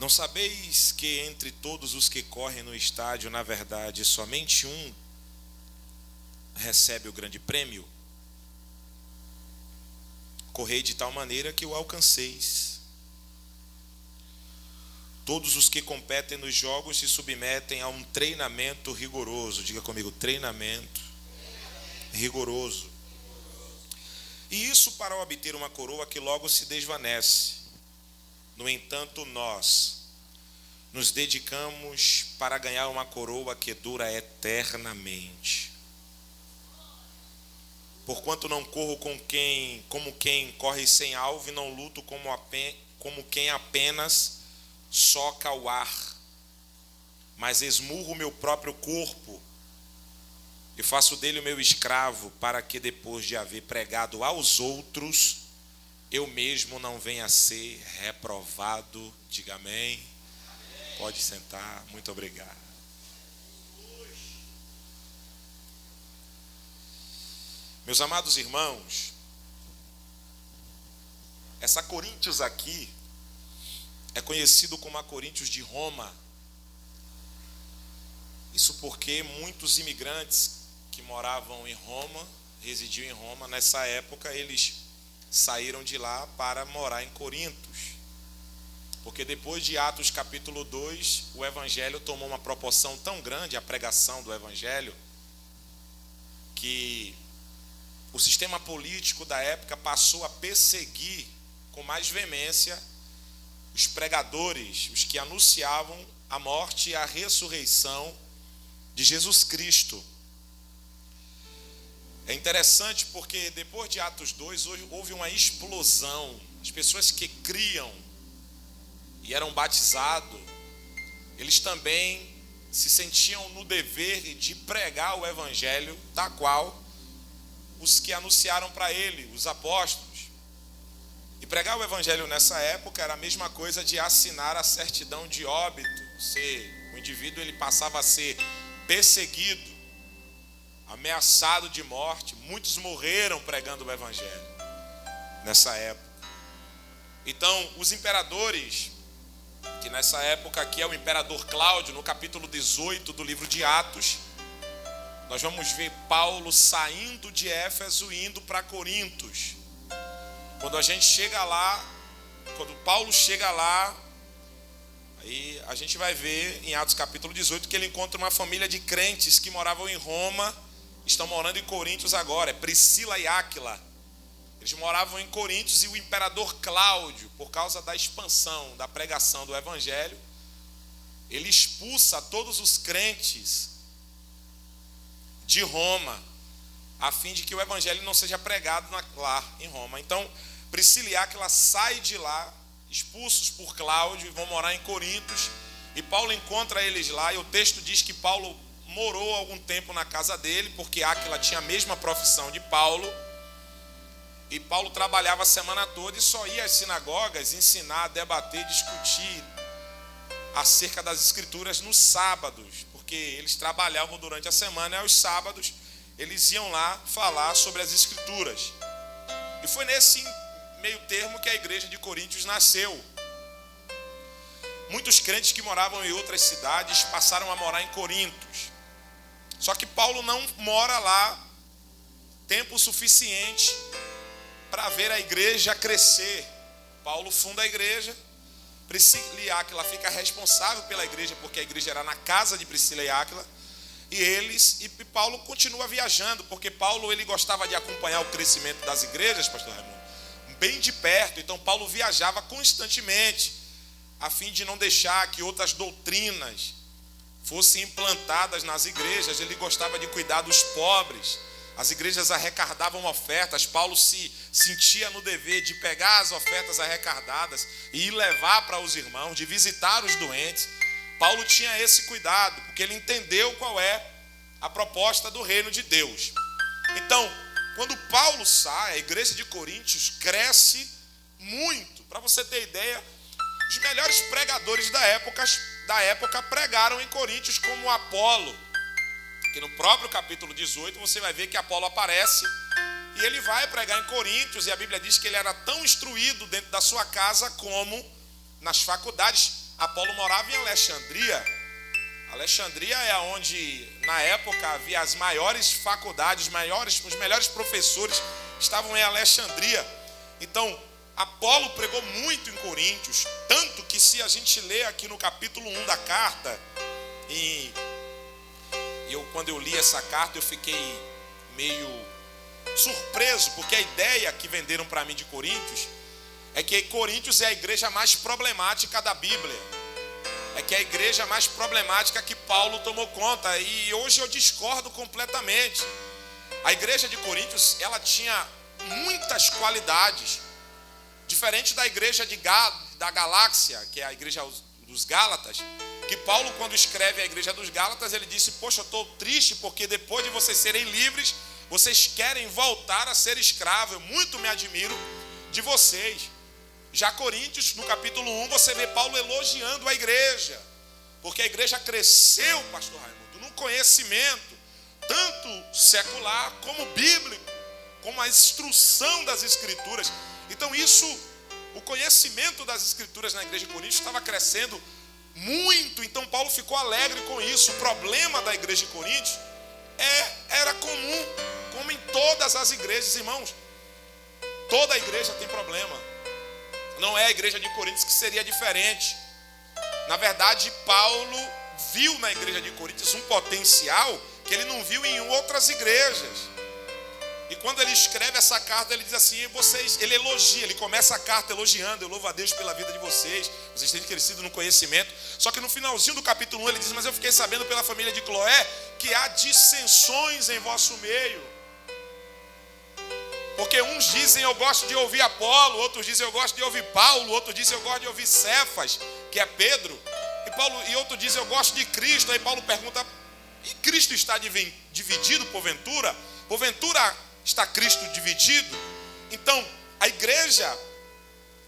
Não sabeis que entre todos os que correm no estádio, na verdade, somente um recebe o grande prêmio? Correi de tal maneira que o alcanceis. Todos os que competem nos jogos se submetem a um treinamento rigoroso. Diga comigo, treinamento rigoroso. E isso para obter uma coroa que logo se desvanece. No entanto, nós nos dedicamos para ganhar uma coroa que dura eternamente. Porquanto não corro como quem corre sem alvo, e não luto como quem apenas soca o ar, mas esmurro o meu próprio corpo e faço dele o meu escravo, para que depois de haver pregado aos outros, eu mesmo não venha a ser reprovado. Diga amém. Pode sentar, muito obrigado. Meus amados irmãos, essa Coríntios aqui é conhecido como a Coríntios de Roma. Isso porque muitos imigrantes que moravam em Roma, residiam em Roma, nessa época eles saíram de lá para morar em Corintos. Porque depois de Atos capítulo 2, o evangelho tomou uma proporção tão grande, a pregação do evangelho, que o sistema político da época passou a perseguir com mais veemência os pregadores, os que anunciavam a morte e a ressurreição de Jesus Cristo. É interessante porque depois de Atos 2 houve uma explosão. As pessoas que criam e eram batizados, eles também se sentiam no dever de pregar o evangelho, tal qual os que anunciaram para ele, os apóstolos. E pregar o evangelho nessa época era a mesma coisa de assinar a certidão de óbito. O indivíduo ele passava a ser perseguido, ameaçado de morte. Muitos morreram pregando o evangelho nessa época. Então, os imperadores, que nessa época aqui é o imperador Cláudio, no capítulo 18 do livro de Atos, nós vamos ver Paulo saindo de Éfeso e indo para Corintos. Quando a gente chega lá, quando Paulo chega lá, aí a gente vai ver em Atos capítulo 18 que ele encontra uma família de crentes que moravam em Roma, estão morando em Corintos agora, é Priscila e Áquila. Eles moravam em Corintos e o imperador Cláudio, por causa da expansão da pregação do evangelho, ele expulsa todos os crentes de Roma, a fim de que o evangelho não seja pregado lá em Roma. Então, Priscila e Áquila saem de lá, expulsos por Cláudio, e vão morar em Corintos. E Paulo encontra eles lá, e o texto diz que Paulo morou algum tempo na casa dele, porque Áquila tinha a mesma profissão de Paulo. E Paulo trabalhava a semana toda e só ia às sinagogas ensinar, debater, discutir acerca das escrituras nos sábados, porque eles trabalhavam durante a semana e aos sábados eles iam lá falar sobre as escrituras. E foi nesse meio termo que a igreja de Coríntios nasceu. Muitos crentes que moravam em outras cidades passaram a morar em Corintos. Só que Paulo não mora lá tempo suficiente para ver a igreja crescer. Paulo funda a igreja, Priscila e Áquila fica responsável pela igreja, porque a igreja era na casa de Priscila e Áquila, e Paulo continua viajando, porque Paulo ele gostava de acompanhar o crescimento das igrejas, pastor Raimundo, bem de perto. Então Paulo viajava constantemente, a fim de não deixar que outras doutrinas fossem implantadas nas igrejas. Ele gostava de cuidar dos pobres. As igrejas arrecadavam ofertas, Paulo se sentia no dever de pegar as ofertas arrecadadas e ir levar para os irmãos, de visitar os doentes. Paulo tinha esse cuidado, porque ele entendeu qual é a proposta do reino de Deus. Então, quando Paulo sai, a igreja de Coríntios cresce muito. Para você ter ideia, os melhores pregadores da época pregaram em Coríntios, como Apolo, que no próprio capítulo 18 você vai ver que Apolo aparece e ele vai pregar em Coríntios, e a Bíblia diz que ele era tão instruído dentro da sua casa como nas faculdades. Apolo morava em Alexandria. Alexandria é onde, na época, havia as maiores faculdades, os melhores professores estavam em Alexandria. Então, Apolo pregou muito em Coríntios, tanto que se a gente lê aqui no capítulo 1 da carta, quando eu li essa carta, eu fiquei meio surpreso, porque a ideia que venderam para mim de Coríntios é que Coríntios é a igreja mais problemática da Bíblia. É que é a igreja mais problemática que Paulo tomou conta. E hoje eu discordo completamente. A igreja de Coríntios, ela tinha muitas qualidades. Diferente da igreja da Galáxia, que é a igreja dos Gálatas, que Paulo, quando escreve a igreja dos Gálatas, ele disse: poxa, eu estou triste porque depois de vocês serem livres, vocês querem voltar a ser escravos. Eu muito me admiro de vocês. Já Coríntios, no capítulo 1, você vê Paulo elogiando a igreja, porque a igreja cresceu, pastor Raimundo, num conhecimento, tanto secular como bíblico, como a instrução das escrituras. Então o conhecimento das escrituras na igreja de Coríntios estava crescendo muito. Então Paulo ficou alegre com isso. O problema da igreja de Coríntios era comum, como em todas as igrejas, irmãos. Toda a igreja tem problema. Não é a igreja de Coríntios que seria diferente. Na verdade, Paulo viu na igreja de Coríntios um potencial que ele não viu em outras igrejas. E quando ele escreve essa carta, ele diz assim: ele elogia, ele começa a carta elogiando: eu louvo a Deus pela vida de vocês têm crescido no conhecimento. Só que no finalzinho do capítulo 1 ele diz: mas eu fiquei sabendo pela família de Cloé que há dissensões em vosso meio. Porque uns dizem: eu gosto de ouvir Apolo, outros dizem: eu gosto de ouvir Paulo, outros dizem: eu gosto de ouvir Cefas, que é Pedro, e outro diz: eu gosto de Cristo. Aí Paulo pergunta: e Cristo está dividido porventura? Porventura está Cristo dividido? Então, a igreja,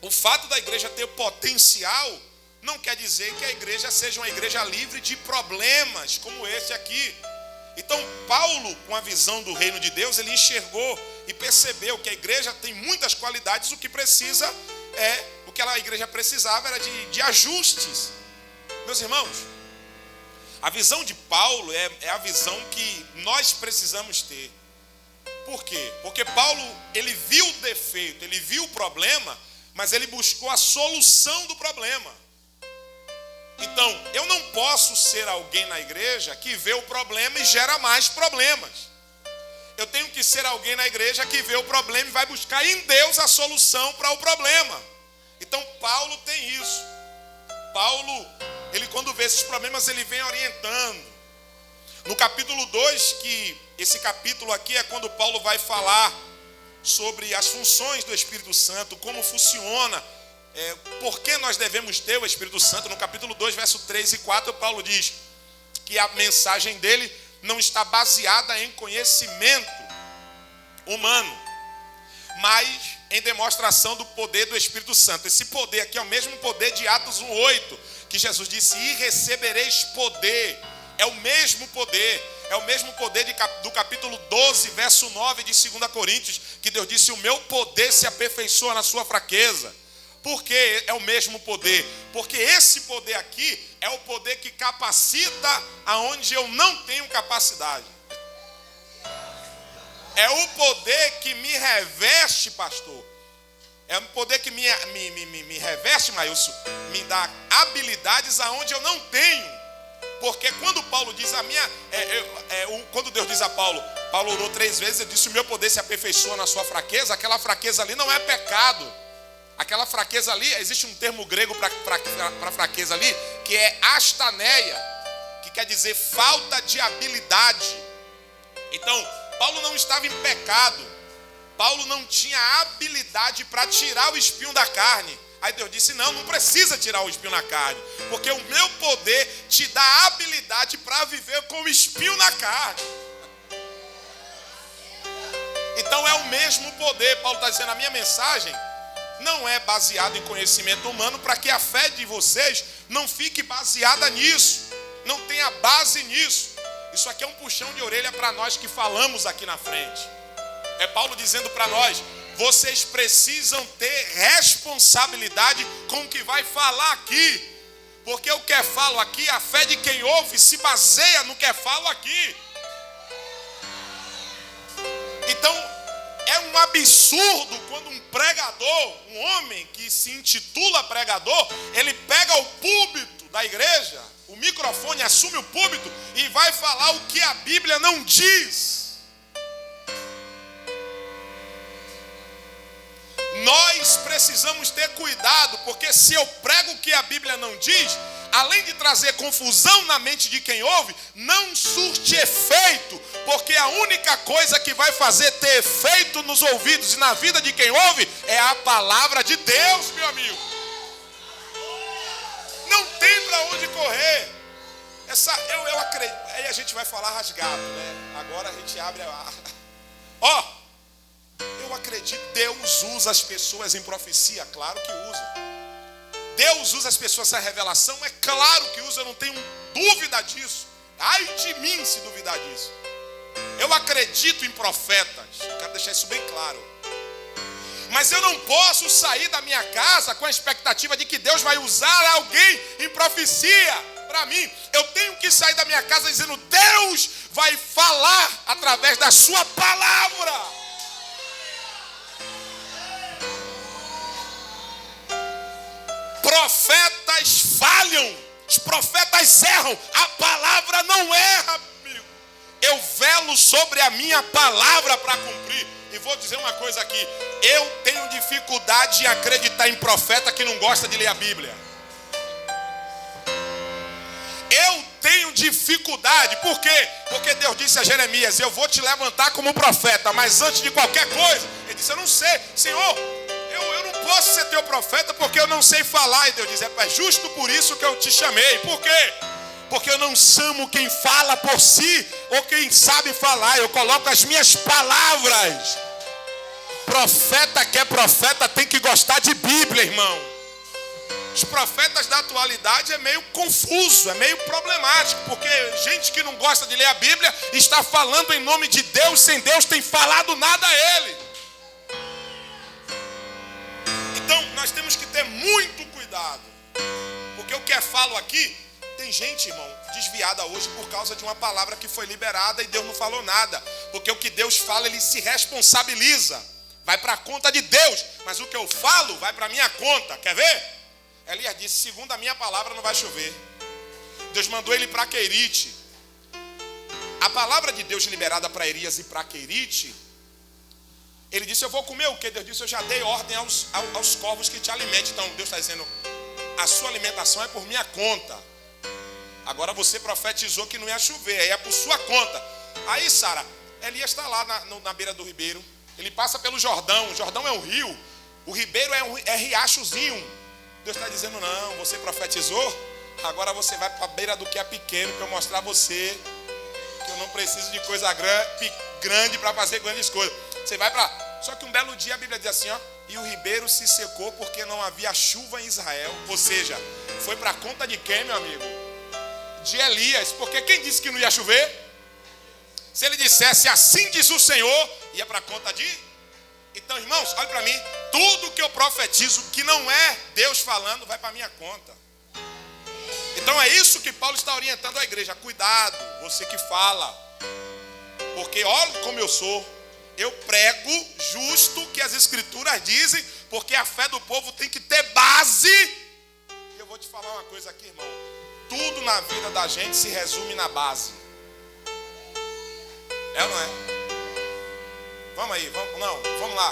o fato da igreja ter potencial, não quer dizer que a igreja seja uma igreja livre de problemas, como esse aqui. Então, Paulo, com a visão do reino de Deus, ele enxergou e percebeu que a igreja tem muitas qualidades. O que a igreja precisava era de ajustes. Meus irmãos, a visão de Paulo é a visão que nós precisamos ter. Por quê? Porque Paulo, ele viu o defeito, ele viu o problema, mas ele buscou a solução do problema. Então, eu não posso ser alguém na igreja que vê o problema e gera mais problemas. Eu tenho que ser alguém na igreja que vê o problema e vai buscar em Deus a solução para o problema. Então, Paulo tem isso. Paulo, ele quando vê esses problemas, ele vem orientando. No capítulo 2, que esse capítulo aqui é quando Paulo vai falar sobre as funções do Espírito Santo, como funciona, por que nós devemos ter o Espírito Santo. No capítulo 2, verso 3 e 4, Paulo diz que a mensagem dele não está baseada em conhecimento humano, mas em demonstração do poder do Espírito Santo. Esse poder aqui é o mesmo poder de Atos 1:8, que Jesus disse: e recebereis poder. É o mesmo poder. É o mesmo poder do capítulo 12, verso 9 de 2 Coríntios, que Deus disse: o meu poder se aperfeiçoa na sua fraqueza. Por que é o mesmo poder? Porque esse poder aqui é o poder que capacita aonde eu não tenho capacidade. É o poder que me reveste, pastor. É um poder que me reveste, Maílson, me dá habilidades aonde eu não tenho. Porque quando Paulo diz quando Deus diz a Paulo orou 3 vezes, ele disse: o meu poder se aperfeiçoa na sua fraqueza. Aquela fraqueza ali não é pecado. Aquela fraqueza ali, existe um termo grego para fraqueza ali, que é astaneia, que quer dizer falta de habilidade. Então, Paulo não estava em pecado. Paulo não tinha habilidade para tirar o espinho da carne. Aí Deus disse: não precisa tirar o espinho na carne, porque o meu poder te dá habilidade para viver com o espinho na carne. Então é o mesmo poder. Paulo está dizendo: a minha mensagem não é baseada em conhecimento humano, para que a fé de vocês não fique baseada nisso, não tenha base nisso. Isso aqui é um puxão de orelha para nós que falamos aqui na frente. É Paulo dizendo para nós: vocês precisam ter responsabilidade com o que vai falar aqui. Porque o que falo aqui, a fé de quem ouve se baseia no que falo aqui. Então, é um absurdo quando um pregador, um homem que se intitula pregador, ele pega o púlpito da igreja, o microfone, assume o púlpito e vai falar o que a Bíblia não diz. Nós precisamos ter cuidado, porque se eu prego o que a Bíblia não diz, além de trazer confusão na mente de quem ouve, não surte efeito, porque a única coisa que vai fazer ter efeito nos ouvidos e na vida de quem ouve é a palavra de Deus, meu amigo. Não tem para onde correr. Eu acredito. Aí a gente vai falar rasgado, né? Agora a gente abre a... Eu acredito, Deus usa as pessoas em profecia, claro que usa. Deus usa as pessoas em revelação, é claro que usa, eu não tenho dúvida disso. Ai de mim se duvidar disso. Eu acredito em profetas, quero deixar isso bem claro. Mas eu não posso sair da minha casa com a expectativa de que Deus vai usar alguém em profecia para mim. Eu tenho que sair da minha casa dizendo: Deus vai falar através da sua palavra. Profetas falham, os profetas erram, a palavra não erra, amigo. Eu velo sobre a minha palavra para cumprir. E vou dizer uma coisa aqui: eu tenho dificuldade em acreditar em profeta que não gosta de ler a Bíblia. Eu tenho dificuldade, por quê? Porque Deus disse a Jeremias: eu vou te levantar como profeta, mas antes de qualquer coisa, ele disse: eu não sei, Senhor, eu não posso ser teu profeta porque eu não sei falar. E Deus diz: é justo por isso que eu te chamei. Por quê? Porque eu não chamo quem fala por si ou quem sabe falar, eu coloco as minhas palavras. Profeta que é profeta tem que gostar de Bíblia, irmão. Os profetas da atualidade é meio confuso, é meio problemático, porque gente que não gosta de ler a Bíblia está falando em nome de Deus sem Deus tem falado nada a ele. Então nós temos que ter muito cuidado, porque o que eu falo aqui, tem gente, irmão, desviada hoje por causa de uma palavra que foi liberada e Deus não falou nada, porque o que Deus fala, ele se responsabiliza, vai para a conta de Deus, mas o que eu falo vai para a minha conta, quer ver? Elias disse: segundo a minha palavra não vai chover. Deus mandou ele para Querite. A palavra de Deus liberada para Elias e para Querite, ele disse: eu vou comer o que? Deus disse: eu já dei ordem aos corvos que te alimentem. Então Deus está dizendo: a sua alimentação é por minha conta. Agora você profetizou que não ia chover, aí é por sua conta. Aí, Sara, Elias está lá na beira do ribeiro. Ele passa pelo Jordão. O Jordão é um rio. O ribeiro é riachozinho. Deus está dizendo: não, você profetizou, agora você vai para a beira do que é pequeno, para eu mostrar a você que eu não preciso de coisa grande para fazer grandes coisas. Você vai para... Só que um belo dia a Bíblia diz assim, ó: e o ribeiro se secou porque não havia chuva em Israel. Ou seja, foi para a conta de quem, meu amigo? De Elias, porque quem disse que não ia chover? Se ele dissesse assim diz o Senhor, ia para a conta de... Então, irmãos, olha para mim, tudo que eu profetizo que não é Deus falando vai para minha conta. Então é isso que Paulo está orientando a igreja: cuidado, você que fala, porque olha como eu sou, eu prego justo o que as escrituras dizem, porque a fé do povo tem que ter base. E eu vou te falar uma coisa aqui, irmão: tudo na vida da gente se resume na base. É ou não é? Vamos aí, vamos lá.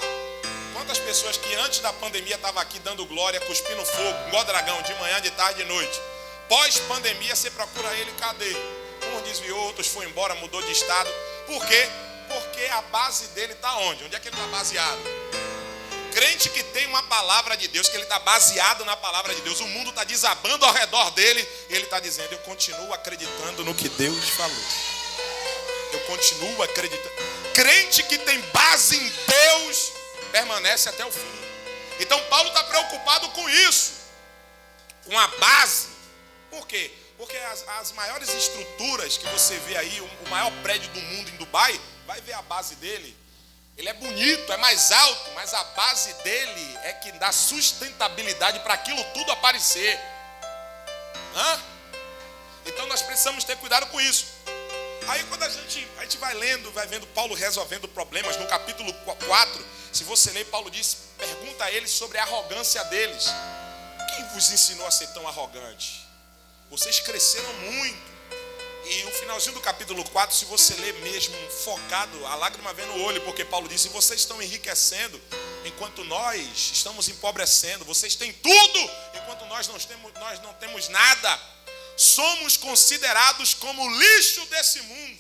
Quantas pessoas que antes da pandemia estavam aqui dando glória, cuspindo fogo, igual dragão, de manhã, de tarde, de noite. Pós-pandemia, você procura ele, cadê? Uns desviou, outros foi embora, mudou de estado. Por quê? Porque a base dele está onde? Onde é que ele está baseado? Crente que tem uma palavra de Deus, que ele está baseado na palavra de Deus, o mundo está desabando ao redor dele, e ele está dizendo: eu continuo acreditando no que Deus falou. Eu continuo acreditando. Crente que tem base em Deus permanece até o fim. Então Paulo está preocupado com isso, com a base. Por quê? Porque as maiores estruturas que você vê aí, o maior prédio do mundo em Dubai, vai ver a base dele. Ele é bonito, é mais alto, mas a base dele é que dá sustentabilidade para aquilo tudo aparecer. Então nós precisamos ter cuidado com isso. Aí quando a gente vai lendo, vai vendo Paulo resolvendo problemas, no capítulo 4, se você ler, Paulo diz, pergunta a eles sobre a arrogância deles. Quem vos ensinou a ser tão arrogante? Vocês cresceram muito. E o finalzinho do capítulo 4, se você ler mesmo focado, a lágrima vem no olho, porque Paulo diz, vocês estão enriquecendo, enquanto nós estamos empobrecendo. Vocês têm tudo, enquanto nós não temos nada. Somos considerados como lixo desse mundo.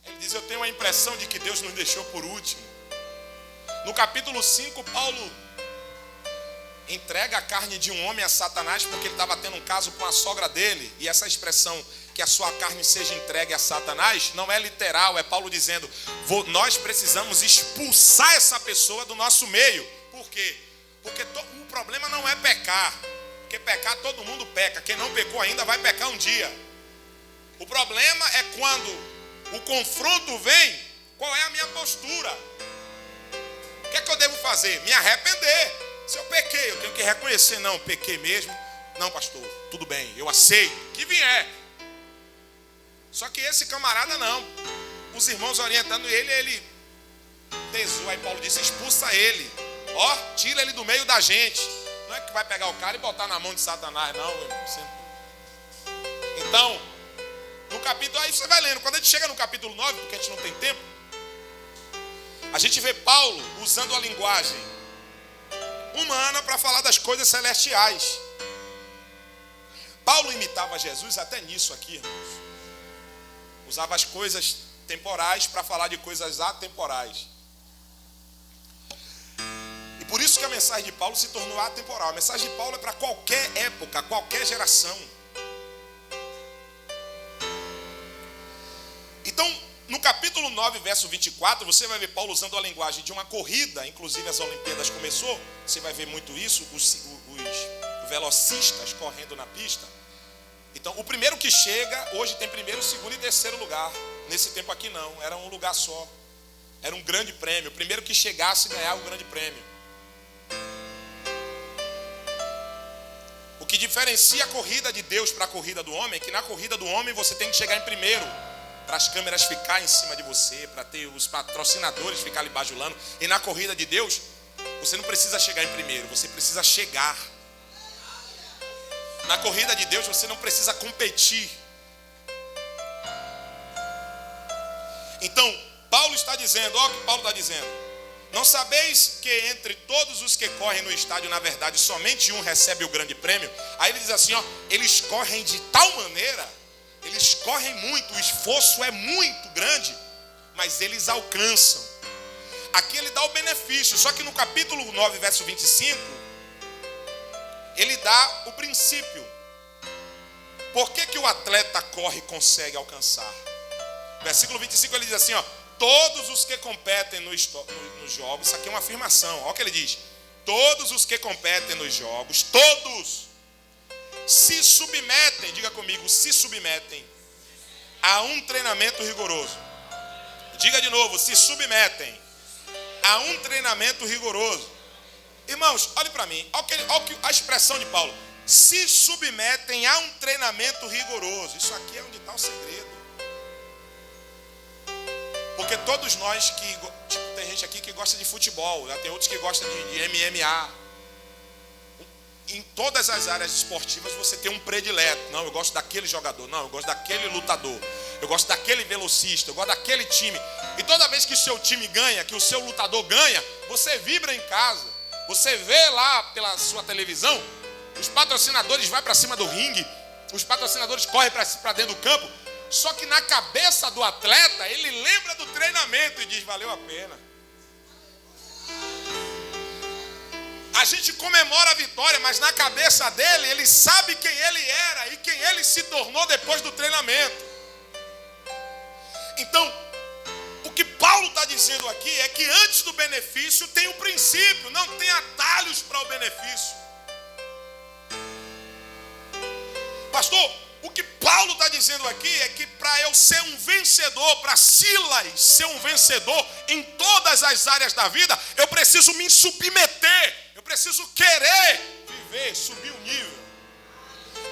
Ele diz, eu tenho a impressão de que Deus nos deixou por último. No capítulo 5, Paulo entrega a carne de um homem a Satanás, porque ele estava tendo um caso com a sogra dele. E essa expressão, que a sua carne seja entregue a Satanás, não é literal, é Paulo dizendo, nós precisamos expulsar essa pessoa do nosso meio. Por quê? Porque o problema não é pecar. Porque pecar todo mundo peca. Quem não pecou ainda vai pecar um dia. O problema é quando o confronto vem, qual é a minha postura? O que é que eu devo fazer? Me arrepender. Se eu pequei, eu tenho que reconhecer, não, pequei mesmo. Não, pastor, tudo bem, eu aceito, que vier. Só que esse camarada não. Os irmãos orientando ele desou. Aí Paulo disse, expulsa ele. Tira ele do meio da gente. Não é que vai pegar o cara e botar na mão de Satanás, não. Então, no capítulo, aí você vai lendo. Quando a gente chega no capítulo 9, porque a gente não tem tempo, a gente vê Paulo usando a linguagem humana para falar das coisas celestiais. Paulo imitava Jesus até nisso aqui, irmãos. Usava as coisas temporais para falar de coisas atemporais. E por isso que a mensagem de Paulo se tornou atemporal. A mensagem de Paulo é para qualquer época, qualquer geração. Então, no capítulo 9, verso 24, você vai ver Paulo usando a linguagem de uma corrida. Inclusive as Olimpíadas começou. Você vai ver muito isso, os velocistas correndo na pista. Então, o primeiro que chega, hoje tem primeiro, segundo e terceiro lugar. Nesse tempo aqui não, era um lugar só. Era um grande prêmio. O primeiro que chegasse ganhava o grande prêmio. O que diferencia a corrida de Deus para a corrida do homem é que na corrida do homem você tem que chegar em primeiro, para as câmeras ficarem em cima de você, para ter os patrocinadores ficarem bajulando. E na corrida de Deus, você não precisa chegar em primeiro, você precisa chegar. Na corrida de Deus você não precisa competir. Então, Paulo está dizendo, olha o que Paulo está dizendo. Não sabeis que entre todos os que correm no estádio, na verdade, somente um recebe o grande prêmio? Aí ele diz assim, eles correm de tal maneira, eles correm muito, o esforço é muito grande, mas eles alcançam. Aqui ele dá o benefício, só que no capítulo 9, verso 25, ele dá o princípio. Por que o atleta corre e consegue alcançar? Versículo 25 ele diz assim, todos os que competem nos jogos, isso aqui é uma afirmação, olha o que ele diz. Todos os que competem nos jogos, todos se submetem, diga comigo, se submetem a um treinamento rigoroso. Diga de novo, se submetem a um treinamento rigoroso. Irmãos, olhe para mim, olha a expressão de Paulo. Se submetem a um treinamento rigoroso. Isso aqui é onde está o segredo. Porque todos nós tem gente aqui que gosta de futebol, tem outros que gostam de MMA. Em todas as áreas esportivas você tem um predileto. Não, eu gosto daquele jogador. Não, eu gosto daquele lutador. Eu gosto daquele velocista. Eu gosto daquele time. E toda vez que o seu time ganha, que o seu lutador ganha, você vibra em casa. Você vê lá pela sua televisão, os patrocinadores vão para cima do ringue, os patrocinadores correm para dentro do campo. Só que na cabeça do atleta, ele lembra do treinamento e diz, valeu a pena. A gente comemora a vitória, mas na cabeça dele, ele sabe quem ele era e quem ele se tornou depois do treinamento. Então, o que Paulo está dizendo aqui é que antes do benefício tem o princípio, não tem atalhos para o benefício. Pastor, o que Paulo está dizendo aqui é que para eu ser um vencedor, para Silas ser um vencedor em todas as áreas da vida, eu preciso me submeter, eu preciso querer viver, subir o nível.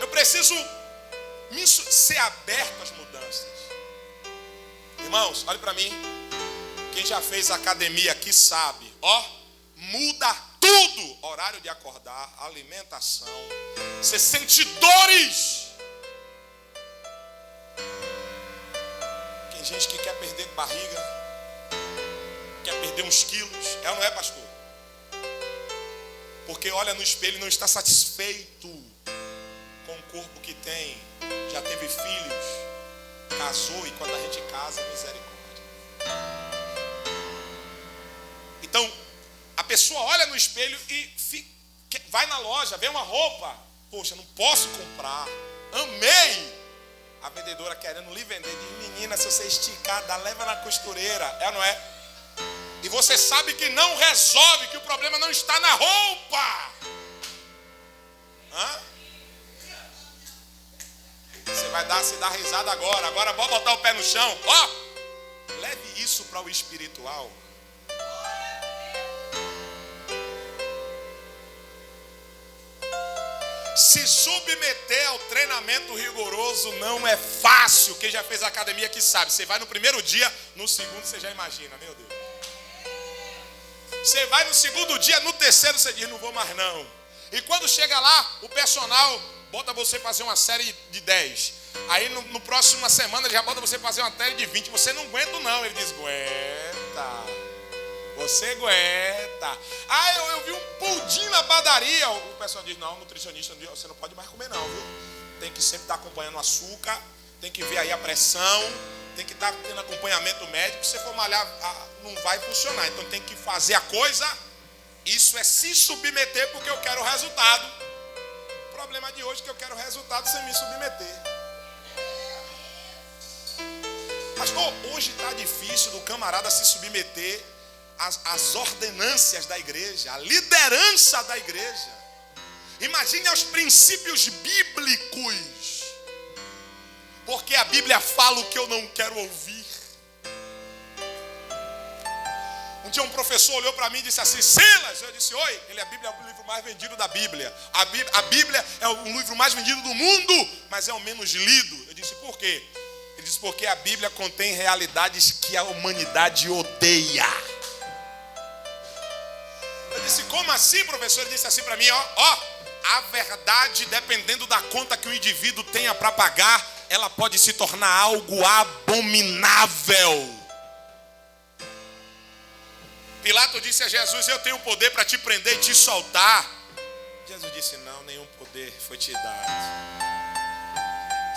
Eu preciso ser aberto às mudanças. Irmãos, olhe para mim. Quem já fez academia aqui sabe. Muda tudo. Horário de acordar, alimentação. Você sente dores. Tem gente que quer perder barriga, quer perder uns quilos. É ou não é, pastor? Porque olha no espelho e não está satisfeito com o corpo que tem. Já teve filhos, casou, e quando a gente casa, misericórdia. Então, a pessoa olha no espelho e vai na loja, vê uma roupa. Poxa, não posso comprar. Amei. A vendedora querendo lhe vender, diz: menina, se você esticar, leva na costureira. É ou não é? E você sabe que não resolve, que o problema não está na roupa. Você vai se dar risada agora. Agora vou botar o pé no chão. Leve isso para o espiritual. Se submeter ao treinamento rigoroso não é fácil. Quem já fez academia aqui sabe. Você vai no primeiro dia, no segundo você já imagina, meu Deus. Você vai no segundo dia, no terceiro você diz: não vou mais não. E quando chega lá, o personal bota você fazer uma série de 10. Aí no próxima semana ele já bota você fazer uma série de 20. Você não aguenta não. Ele diz: aguenta. Você aguenta. Eu vi um pudim na padaria. O pessoal diz: não, nutricionista, você não pode mais comer não, viu? Tem que sempre estar acompanhando o açúcar. Tem que ver aí a pressão. Tem que estar tendo acompanhamento médico. Se você for malhar, não vai funcionar. Então tem que fazer a coisa. Isso é se submeter porque eu quero o resultado. O problema de hoje é que eu quero o resultado sem me submeter. Pastor, hoje está difícil do camarada se submeter às ordenâncias da igreja, à liderança da igreja. Imagine aos princípios bíblicos. Porque a Bíblia fala o que eu não quero ouvir. Um dia um professor olhou para mim e disse assim: Silas, eu disse: oi. A Bíblia é o livro mais vendido da Bíblia. A Bíblia é o livro mais vendido do mundo, mas é o menos lido. Eu disse: por quê? Ele disse: porque a Bíblia contém realidades que a humanidade odeia. Eu disse: como assim, professor? Ele disse assim para mim: a verdade, dependendo da conta que o indivíduo tenha para pagar, ela pode se tornar algo abominável. Pilatos disse a Jesus: eu tenho poder para te prender e te soltar. Jesus disse: não, nenhum poder foi te dado.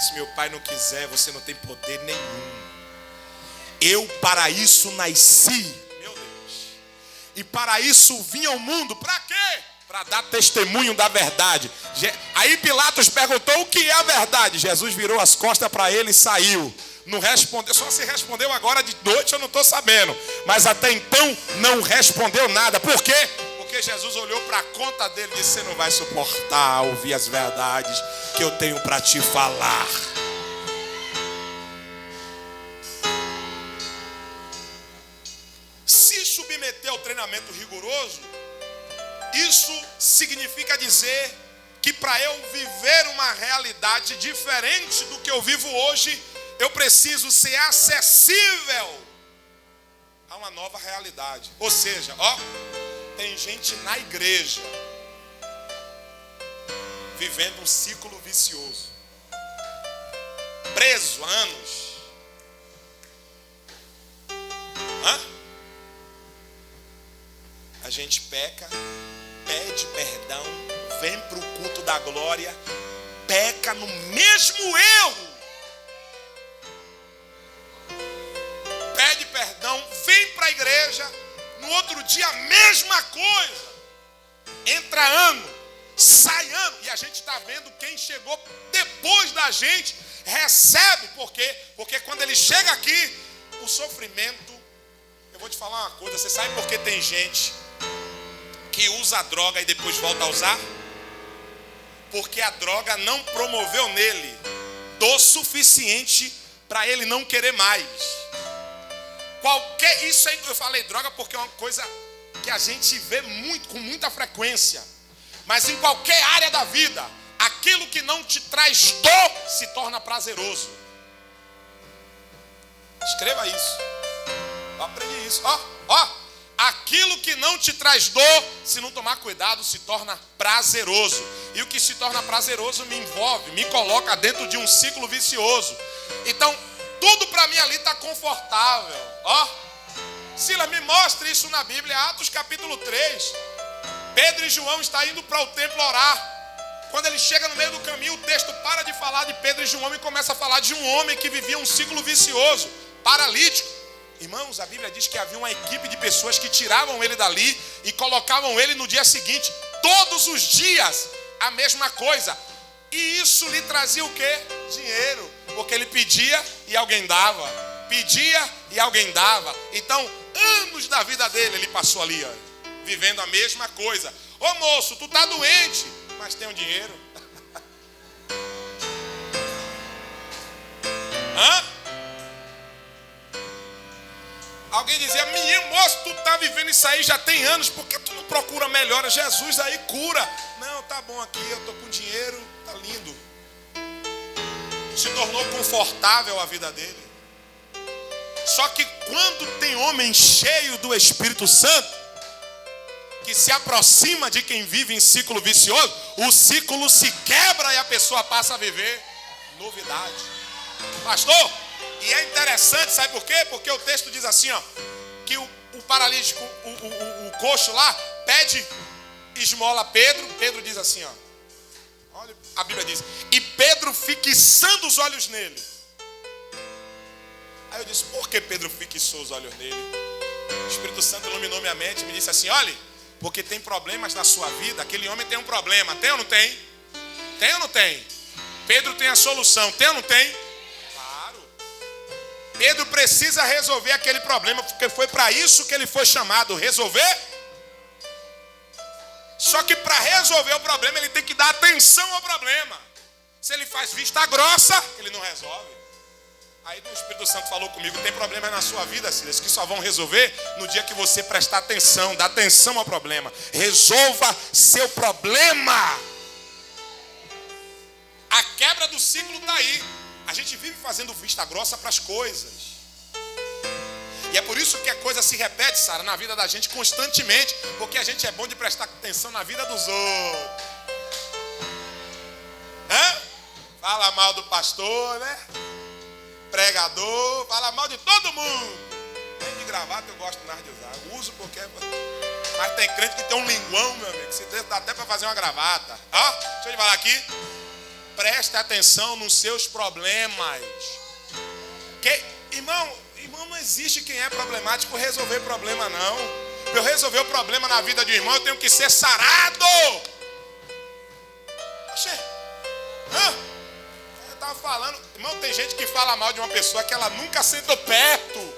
Se meu pai não quiser, você não tem poder nenhum. Eu para isso nasci, meu Deus. E para isso vim ao mundo. Para quê? Para dar testemunho da verdade. Aí Pilatos perguntou: o que é a verdade? Jesus virou as costas para ele e saiu. Não respondeu, só se respondeu agora de noite, eu não estou sabendo. Mas até então não respondeu nada. Por quê? Porque Jesus olhou para a conta dele e disse: você não vai suportar ouvir as verdades que eu tenho para te falar. Se submeter ao treinamento rigoroso, isso significa dizer que para eu viver uma realidade diferente do que eu vivo hoje, eu preciso ser acessível a uma nova realidade. Ou seja, tem gente na igreja vivendo um ciclo vicioso, preso há anos. A gente peca, pede perdão, vem para o culto da glória, peca no mesmo erro, pede perdão, vem para a igreja, no outro dia a mesma coisa. Entra ano, sai ano, e a gente está vendo quem chegou depois da gente recebe. Por quê? Porque quando ele chega aqui, o sofrimento. Eu vou te falar uma coisa: você sabe por que tem gente que usa a droga e depois volta a usar? Porque a droga não promoveu nele dor suficiente para ele não querer mais. Isso aí, eu falei droga porque é uma coisa que a gente vê muito, com muita frequência. Mas em qualquer área da vida, aquilo que não te traz dor se torna prazeroso. Escreva isso. Eu aprendi isso. Aquilo que não te traz dor, se não tomar cuidado, se torna prazeroso. E o que se torna prazeroso me envolve, me coloca dentro de um ciclo vicioso. Então, tudo para mim ali está confortável. Silas, me mostre isso na Bíblia. Atos capítulo 3. Pedro e João estão indo para o templo orar. Quando ele chega no meio do caminho, o texto para de falar de Pedro e João e começa a falar de um homem que vivia um ciclo vicioso, paralítico. Irmãos, a Bíblia diz que havia uma equipe de pessoas que tiravam ele dali e colocavam ele no dia seguinte, todos os dias, a mesma coisa. E isso lhe trazia o quê? Dinheiro. Porque ele pedia e alguém dava. Pedia e alguém dava. Então, anos da vida dele, ele passou ali, vivendo a mesma coisa. Ô moço, tu tá doente, mas tem um dinheiro. Alguém dizia, menino, moço, tu tá vivendo isso aí já tem anos, por que tu não procura melhora? Jesus aí cura. Não, tá bom aqui, eu tô com dinheiro, tá lindo. Se tornou confortável a vida dele. Só que quando tem homem cheio do Espírito Santo, que se aproxima de quem vive em ciclo vicioso, o ciclo se quebra e a pessoa passa a viver novidade. Pastor, e é interessante, sabe por quê? Porque o texto diz assim, que o paralítico, o coxo lá, pede esmola a Pedro. Pedro diz assim, olha, a Bíblia diz, e Pedro fixando os olhos nele. Aí eu disse, por que Pedro fixou os olhos nele? O Espírito Santo iluminou minha mente e me disse assim, olha, porque tem problemas na sua vida. Aquele homem tem um problema, tem ou não tem? Tem ou não tem? Pedro tem a solução, tem ou não tem? Claro. Pedro precisa resolver aquele problema, porque foi para isso que ele foi chamado, resolver. Só que para resolver o problema, ele tem que dar atenção ao problema. Se ele faz vista grossa, ele não resolve. Aí o Espírito Santo falou comigo, tem problemas na sua vida, Silas, que só vão resolver no dia que você prestar atenção, dar atenção ao problema. Resolva seu problema. A quebra do ciclo está aí. A gente vive fazendo vista grossa para as coisas. E é por isso que a coisa se repete, Sara, na vida da gente constantemente. Porque a gente é bom de prestar atenção na vida dos outros. Fala mal do pastor, né? Pregador, fala mal de todo mundo. Nem de gravata eu gosto mais de usar. Eu uso porque... Mas tem crente que tem um linguão, meu amigo, que se dá até para fazer uma gravata. Deixa eu te falar aqui. Preste atenção nos seus problemas. Irmão, não existe quem é problemático resolver problema, não. Para eu resolver o problema na vida de um irmão, eu tenho que ser sarado. Eu estava falando, irmão, tem gente que fala mal de uma pessoa que ela nunca sentou perto.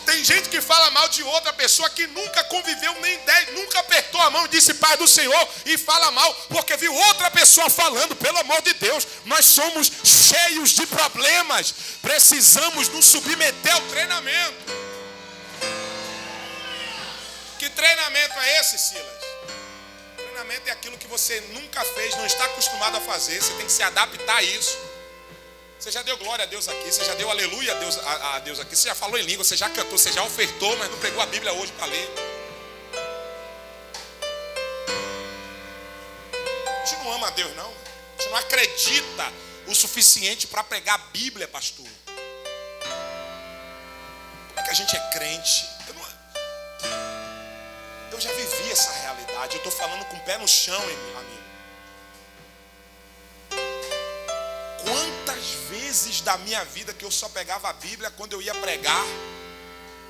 Tem gente que fala mal de outra pessoa que nunca conviveu nem nunca apertou a mão e disse Pai do Senhor e fala mal porque viu outra pessoa falando. Pelo amor de Deus, nós somos cheios de problemas. Precisamos nos submeter ao treinamento. Que treinamento é esse, Silas? Treinamento é aquilo que você nunca fez, não está acostumado a fazer. Você tem que se adaptar a isso. Você já deu glória a Deus aqui, você já deu aleluia a Deus aqui, você já falou em língua, você já cantou, você já ofertou, mas não pegou a Bíblia hoje para ler. A gente não ama a Deus, não. A gente não acredita o suficiente para pregar a Bíblia, pastor. Como é que a gente é crente? Eu já vivi essa realidade, eu estou falando com o pé no chão, amigo. Quantas vezes da minha vida que eu só pegava a Bíblia quando eu ia pregar,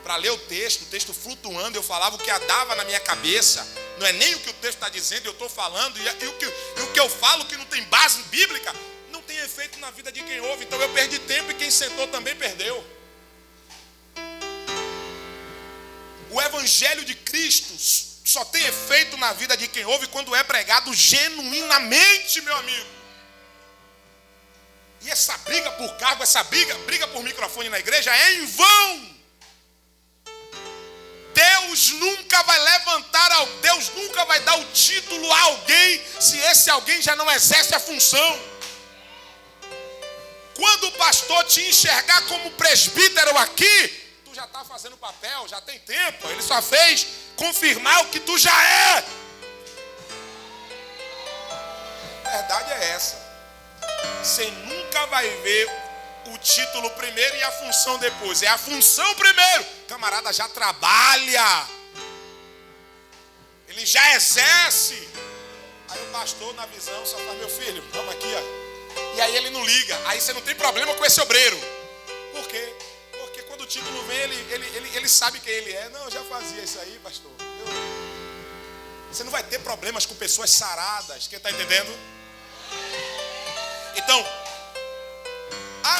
para ler o texto flutuando, eu falava o que dava na minha cabeça, não é nem o que o texto está dizendo, eu estou falando, e o que eu falo que não tem base bíblica, não tem efeito na vida de quem ouve, então eu perdi tempo e quem sentou também perdeu. O Evangelho de Cristo só tem efeito na vida de quem ouve quando é pregado genuinamente, meu amigo. E essa briga por cargo, essa briga por microfone na igreja é em vão. Deus nunca vai Deus nunca vai dar o título a alguém se esse alguém já não exerce a função. Quando o pastor te enxergar como presbítero aqui, tu já está fazendo papel, já tem tempo. Ele só fez confirmar o que tu já é. A verdade é essa. Você nunca vai ver o título primeiro e a função depois. É a função primeiro. O camarada já trabalha. Ele já exerce. Aí o pastor na visão só fala, meu filho, vamos aqui, ó. E aí ele não liga. Aí você não tem problema com esse obreiro. Por quê? Porque quando o título vem, ele sabe quem ele é. Não, eu já fazia isso aí, pastor. Você não vai ter problemas com pessoas saradas. Quem está entendendo? Então,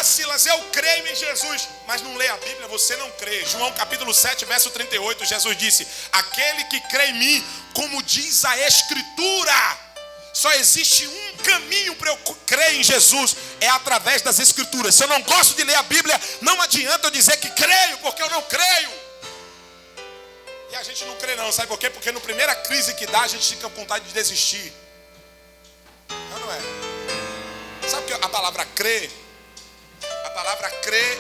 Silas, eu creio em Jesus, mas não lê a Bíblia, você não crê. João capítulo 7, verso 38, Jesus disse, aquele que crê em mim, como diz a Escritura, só existe um caminho para eu crer em Jesus, é através das Escrituras. Se eu não gosto de ler a Bíblia, não adianta eu dizer que creio, porque eu não creio. E a gente não crê não, sabe por quê? Porque na primeira crise que dá, a gente fica com vontade de desistir. Não é? Sabe que a palavra crer,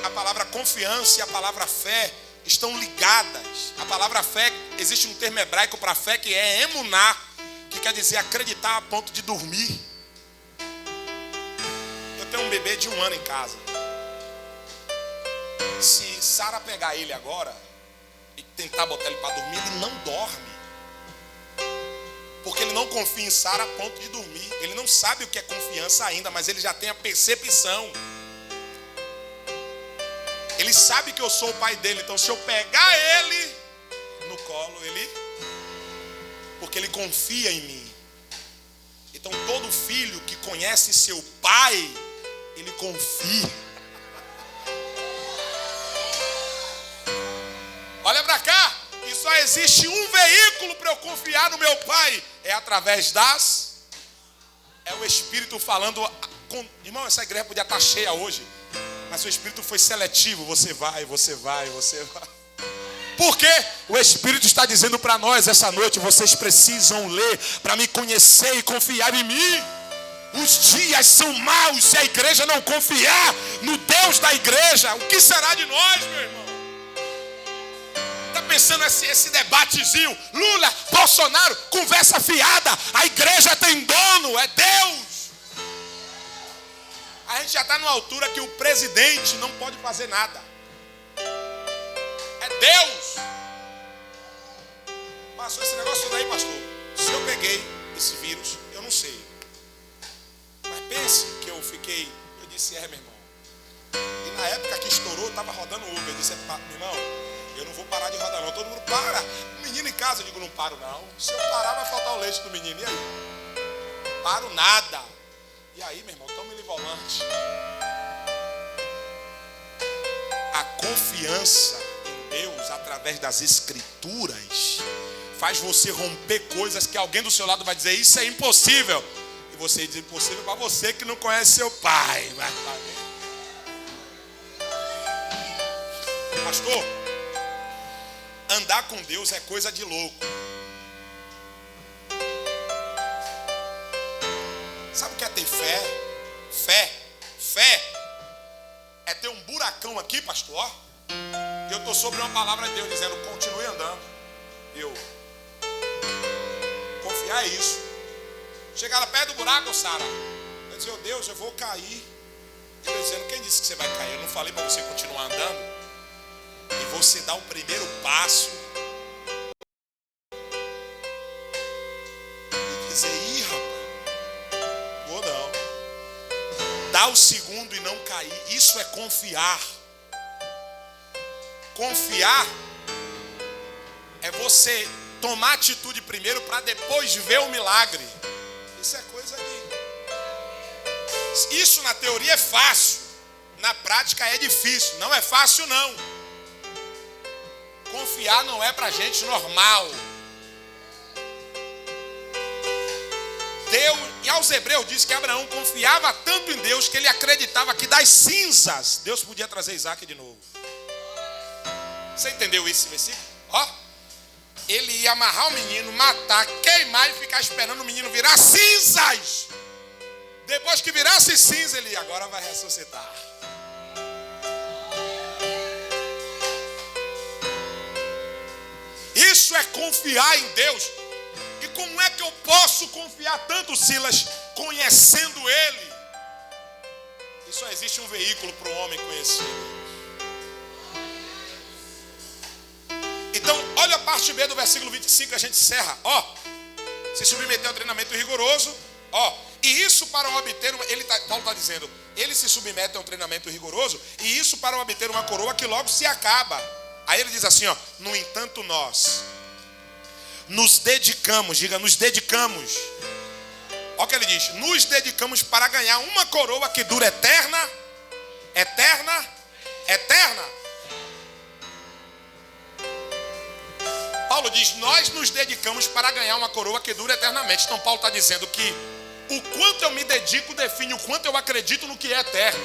a palavra confiança e a palavra fé estão ligadas. A palavra fé, existe um termo hebraico para fé que é emuná, que quer dizer acreditar a ponto de dormir. Eu tenho um bebê de 1 ano em casa. Se Sara pegar ele agora e tentar botar ele para dormir, ele não dorme. Porque ele não confia em Sara a ponto de dormir. Ele não sabe o que é confiança ainda, mas ele já tem a percepção. Ele sabe que eu sou o pai dele. Então se eu pegar ele no colo, porque ele confia em mim. Então todo filho que conhece seu pai, ele confia. Olha para cá. E só existe um veículo para eu confiar no meu pai. É através é o Espírito falando. Irmão, essa igreja podia estar cheia hoje, mas o Espírito foi seletivo. Você vai. Porque o Espírito está dizendo para nós essa noite, vocês precisam ler para me conhecer e confiar em mim. Os dias são maus se a igreja não confiar no Deus da igreja. O que será de nós, meu irmão? Está pensando esse debatezinho? Lula, Bolsonaro, conversa fiada. A igreja tem dono, é Deus. A gente já está numa altura que o presidente não pode fazer nada. É Deus. Passou esse negócio todo aí, pastor. Se eu peguei esse vírus, eu não sei. Mas pense que eu disse, meu irmão. E na época que estourou, eu estava rodando Uber. Eu disse, meu irmão, eu não vou parar de rodar não. Todo mundo para. O menino em casa, eu digo, não paro não. Se eu parar, vai faltar o leite do menino. E aí? Paro nada. E aí, meu irmão, toma ele volante. A confiança em Deus, através das Escrituras, faz você romper coisas que alguém do seu lado vai dizer, isso é impossível. E você diz, impossível para você que não conhece seu pai. Pastor, andar com Deus é coisa de louco. Sabe o que é ter fé? Fé é ter um buracão aqui, pastor. Que eu estou sobre uma palavra de Deus dizendo, continue andando. Confiar é isso. Chegar lá perto do buraco, Sara, eu dizia, Deus, eu vou cair. Ele dizendo, quem disse que você vai cair? Eu não falei para você continuar andando? E você dá o primeiro passo e dizer, rapaz, vou não. Dá o segundo e não cair. Isso é confiar. Confiar é você tomar atitude primeiro para depois ver o milagre. Isso é coisa de... Isso na teoria é fácil. Na prática é difícil. Não é fácil não. Confiar não é para gente normal. Deus, e aos Hebreus diz que Abraão confiava tanto em Deus que ele acreditava que das cinzas Deus podia trazer Isaac de novo. Você entendeu isso, esse versículo? Ó, ele ia amarrar o menino, matar, queimar e ficar esperando o menino virar cinzas. Depois que virasse cinza, ele agora vai ressuscitar. Isso é confiar em Deus. E como é que eu posso confiar tanto, Silas, conhecendo Ele? E só existe um veículo para o homem conhecer Deus. Então, olha a parte B do versículo 25, a gente encerra. Se submeter ao treinamento rigoroso. E isso para obter, Paulo está dizendo, ele se submete a um treinamento rigoroso, e isso para obter uma coroa que logo se acaba. Aí ele diz assim, no entanto nós nos dedicamos, diga, nos dedicamos. Olha o que ele diz, nos dedicamos para ganhar uma coroa que dura eterna. Paulo diz, nós nos dedicamos para ganhar uma coroa que dura eternamente. Então Paulo está dizendo que o quanto eu me dedico define o quanto eu acredito no que é eterno.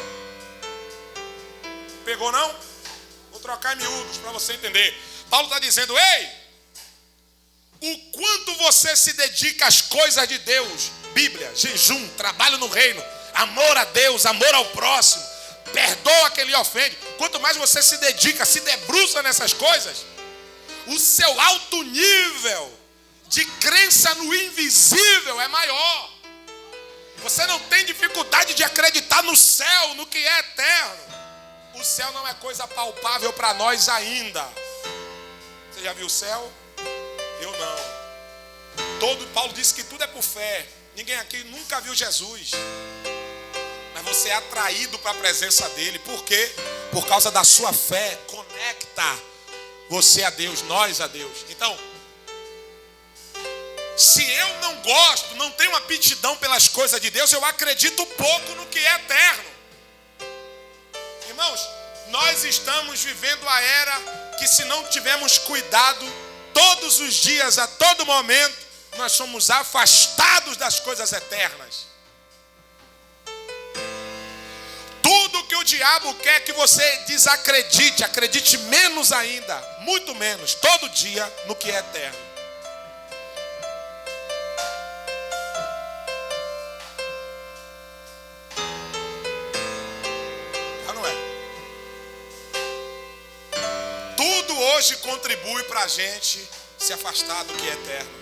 Pegou não? Vou trocar em miúdos para você entender. Paulo está dizendo, o quanto você se dedica às coisas de Deus, Bíblia, jejum, trabalho no reino, amor a Deus, amor ao próximo, perdoa quem lhe ofende. Quanto mais você se dedica, se debruça nessas coisas, o seu alto nível de crença no invisível é maior. Você não tem dificuldade de acreditar no céu, no que é eterno. O céu não é coisa palpável para nós ainda. Você já viu o céu? Eu não. Paulo disse que tudo é por fé. Ninguém aqui nunca viu Jesus. Mas você é atraído para a presença dele. Por quê? Por causa da sua fé. Conecta você a Deus, nós a Deus. Então, se eu não gosto, não tenho aptidão pelas coisas de Deus, eu acredito pouco no que é eterno. Irmãos, nós estamos vivendo a era que, se não tivermos cuidado, todos os dias, a todo momento, nós somos afastados das coisas eternas. Tudo que o diabo quer que você desacredite, acredite menos ainda, muito menos, todo dia, no que é eterno. Não é? Tudo hoje contribui para a gente se afastar do que é eterno.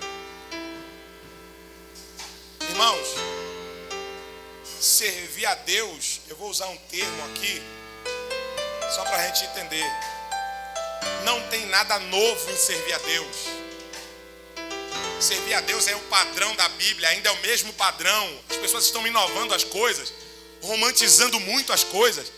Irmãos, servir a Deus, eu vou usar um termo aqui, só para a gente entender. Não tem nada novo em servir a Deus. Servir a Deus é o padrão da Bíblia, ainda é o mesmo padrão. As pessoas estão inovando as coisas, romantizando muito as coisas.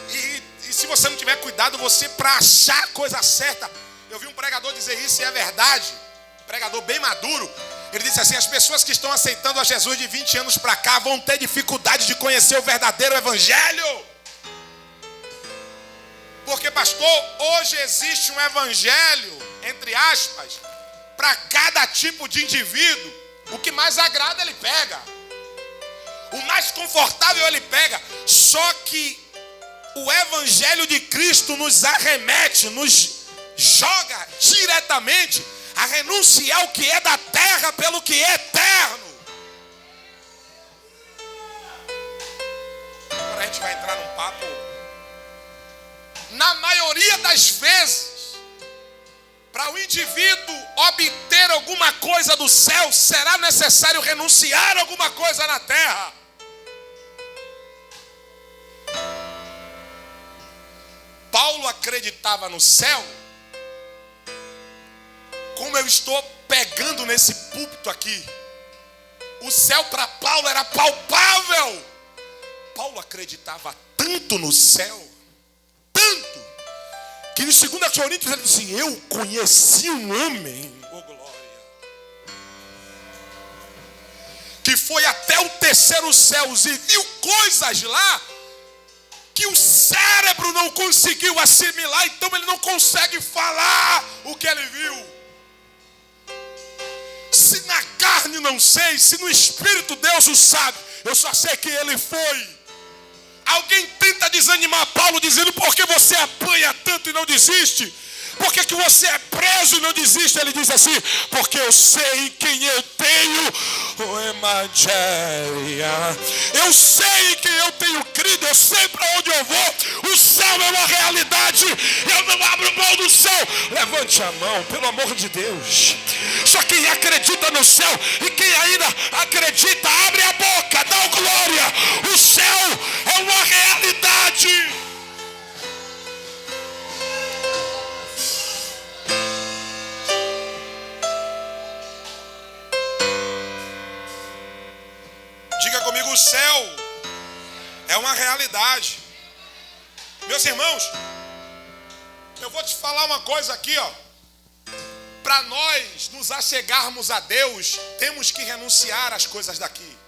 E se você não tiver cuidado, você, para achar a coisa certa, eu vi um pregador dizer isso e é verdade, um pregador bem maduro. Ele disse assim, as pessoas que estão aceitando a Jesus de 20 anos para cá vão ter dificuldade de conhecer o verdadeiro evangelho. Porque, pastor, hoje existe um evangelho, entre aspas, para cada tipo de indivíduo. O que mais agrada ele pega. O mais confortável ele pega. Só que o evangelho de Cristo nos arremete, nos joga diretamente a renunciar o que é da terra pelo que é eterno. Agora a gente vai entrar num papo. Na maioria das vezes, para o indivíduo obter alguma coisa do céu, será necessário renunciar a alguma coisa na terra. Paulo acreditava no céu. Como eu estou pegando nesse púlpito aqui, o céu para Paulo era palpável. Paulo acreditava tanto no céu, tanto, que em 2 Coríntios ele disse, eu conheci um homem, oh glória, que foi até o terceiro céu e viu coisas lá que o cérebro não conseguiu assimilar, então ele não consegue falar o que ele viu. Se na carne não sei, se no Espírito Deus o sabe, eu só sei que ele foi. Alguém tenta desanimar Paulo dizendo, por que você apanha tanto e não desiste? Por que você é preso e não desiste? Ele diz assim: porque eu sei em quem eu tenho o evangelho. Eu sei em quem eu tenho crido, eu sei para onde eu vou. O céu é uma realidade, eu não abro mão do céu. Levante a mão, pelo amor de Deus. Só quem acredita no céu, e quem ainda acredita, abre a boca, dá glória. O céu é uma realidade. Diga comigo, o céu é uma realidade. Meus irmãos, eu vou te falar uma coisa aqui, ó. Para nós nos achegarmos a Deus, temos que renunciar às coisas daqui.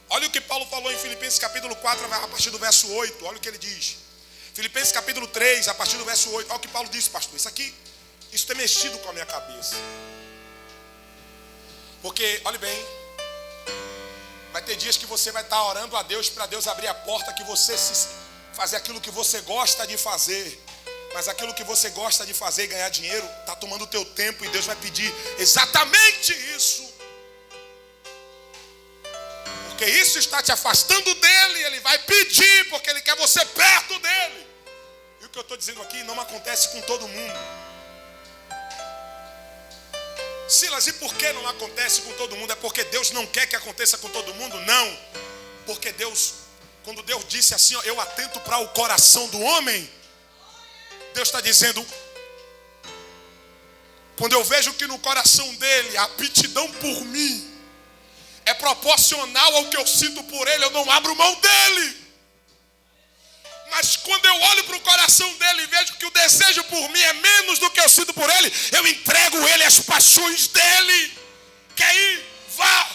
Olha o que Paulo falou em Filipenses capítulo 4, a partir do verso 8. Olha o que ele diz. Filipenses capítulo 3, a partir do verso 8. Olha o que Paulo disse, pastor. Isso tem mexido com a minha cabeça. Porque, olhe bem, vai ter dias que você vai estar orando a Deus para Deus abrir a porta, que você fazer aquilo que você gosta de fazer. Mas aquilo que você gosta de fazer e ganhar dinheiro está tomando o teu tempo, e Deus vai pedir exatamente isso. Porque isso está te afastando dele. Ele vai pedir porque ele quer você perto dele. E o que eu estou dizendo aqui não acontece com todo mundo. Silas, e por que não acontece com todo mundo? É porque Deus não quer que aconteça com todo mundo? Não. Porque Deus, quando Deus disse assim, ó, eu atento para o coração do homem, Deus está dizendo, quando eu vejo que no coração dele a aptidão por mim é proporcional ao que eu sinto por ele, eu não abro mão dele. Mas quando eu olho para o coração dele e vejo que o desejo por mim é menos do que eu sinto por ele, eu entrego ele às paixões dele. Quer ir? Vá.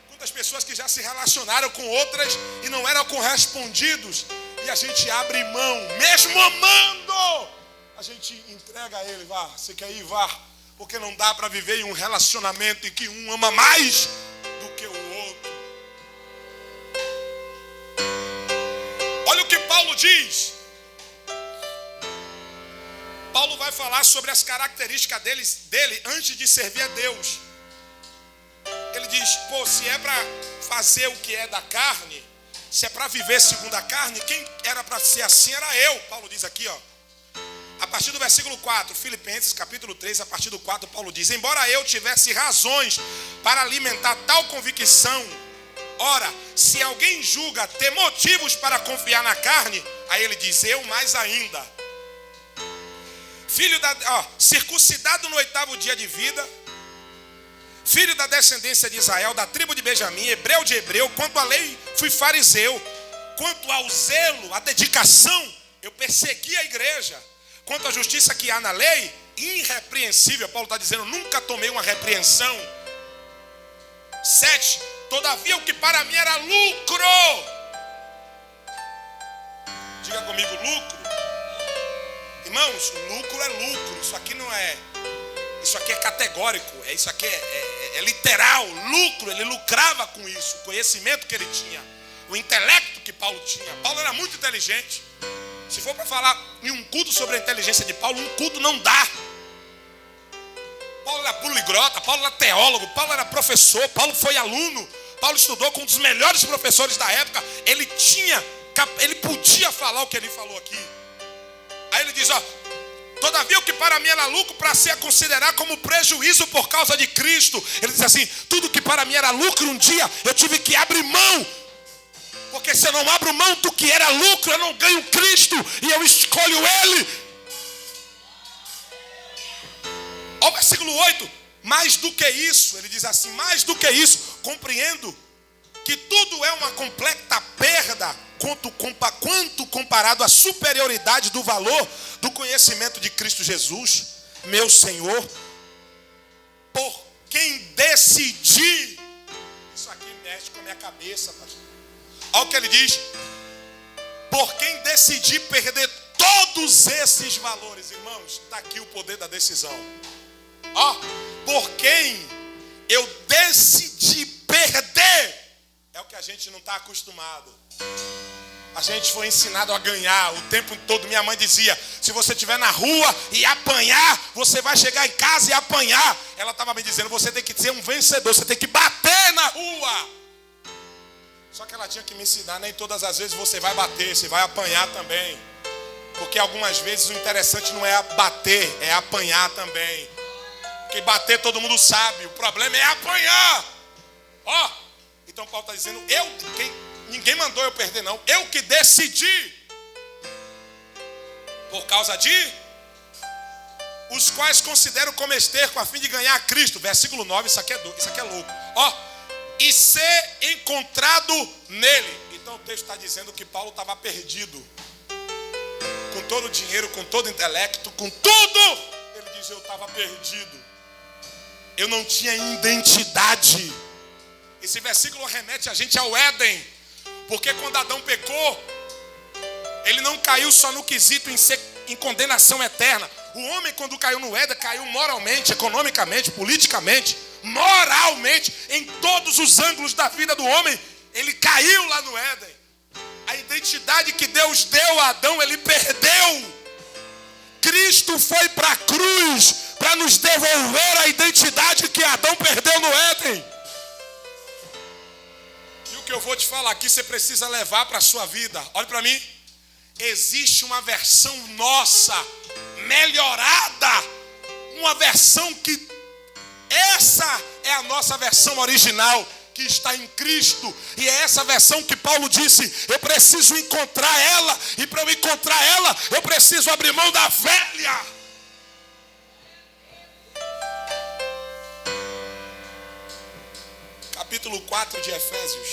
Quantas pessoas que já se relacionaram com outras e não eram correspondidos, e a gente abre mão, mesmo amando, a gente entrega a ele. Vá, você quer ir? Vá. Porque não dá para viver em um relacionamento em que um ama mais do que o outro. Olha o que Paulo diz. Paulo vai falar sobre as características dele antes de servir a Deus. Ele diz, se é para fazer o que é da carne, se é para viver segundo a carne, quem era para ser assim era eu. Paulo diz aqui, ó, a partir do versículo 4, Filipenses capítulo 3, a partir do 4, Paulo diz, embora eu tivesse razões para alimentar tal convicção, ora, se alguém julga ter motivos para confiar na carne, aí ele diz, eu mais ainda, circuncidado no 8º dia de vida, filho da descendência de Israel, da tribo de Benjamim, hebreu de hebreu, quanto à lei fui fariseu, quanto ao zelo, à dedicação, eu persegui a igreja, quanto à justiça que há na lei, irrepreensível. Paulo está dizendo, nunca tomei uma repreensão. 7, todavia o que para mim era lucro. Diga comigo, lucro. Irmãos, lucro é lucro, isso aqui não é... Isso aqui é categórico, isso aqui é literal, lucro, ele lucrava com isso, o conhecimento que ele tinha, o intelecto que Paulo tinha. Paulo era muito inteligente. Se for para falar em um culto sobre a inteligência de Paulo, um culto não dá. Paulo era poliglota, Paulo era teólogo, Paulo era professor, Paulo foi aluno, Paulo estudou com um dos melhores professores da época, ele podia falar o que ele falou aqui. Aí ele diz, todavia o que para mim era lucro, para ser a considerar como prejuízo por causa de Cristo. Ele diz assim, tudo que para mim era lucro, um dia eu tive que abrir mão. Porque se eu não abro mão do que era lucro, eu não ganho Cristo e eu escolho Ele. Olha o versículo 8. Mais do que isso, ele diz assim, mais do que isso, compreendo que tudo é uma completa perda quanto comparado à superioridade do valor do conhecimento de Cristo Jesus, meu Senhor, por quem decidi. Isso aqui mexe com a minha cabeça, pastor. Olha o que ele diz, por quem decidi perder todos esses valores. Irmãos, está aqui o poder da decisão. Por quem eu decidi perder, é o que a gente não está acostumado. A gente foi ensinado a ganhar o tempo todo. Minha mãe dizia, se você estiver na rua e apanhar, você vai chegar em casa e apanhar. Ela estava me dizendo, você tem que ser um vencedor, você tem que bater na rua. Só que ela tinha que me ensinar, nem todas as vezes você vai bater, você vai apanhar também. Porque algumas vezes o interessante não é bater, é apanhar também. Porque bater todo mundo sabe, o problema é apanhar. Ó, então Paulo está dizendo, ninguém mandou eu perder não, eu que decidi. Por causa de os quais considero como esterco a fim de ganhar a Cristo. Versículo 9, isso aqui é louco. Ó, e ser encontrado nele. Então o texto está dizendo que Paulo estava perdido. Com todo o dinheiro, com todo o intelecto, com tudo. Ele diz, eu estava perdido. Eu não tinha identidade. Esse versículo remete a gente ao Éden. Porque quando Adão pecou, ele não caiu só no quesito em condenação eterna. O homem, quando caiu no Éden, caiu moralmente, economicamente, politicamente, moralmente, em todos os ângulos da vida do homem. Ele caiu lá no Éden. A identidade que Deus deu a Adão, ele perdeu. Cristo foi para a cruz para nos devolver a identidade que Adão perdeu no Éden. E o que eu vou te falar aqui, você precisa levar para a sua vida. Olha para mim. Existe uma versão nossa, melhorada. Uma versão que... Essa é a nossa versão original, que está em Cristo. E é essa versão que Paulo disse, eu preciso encontrar ela. E para eu encontrar ela, eu preciso abrir mão da velha. Capítulo 4 de Efésios,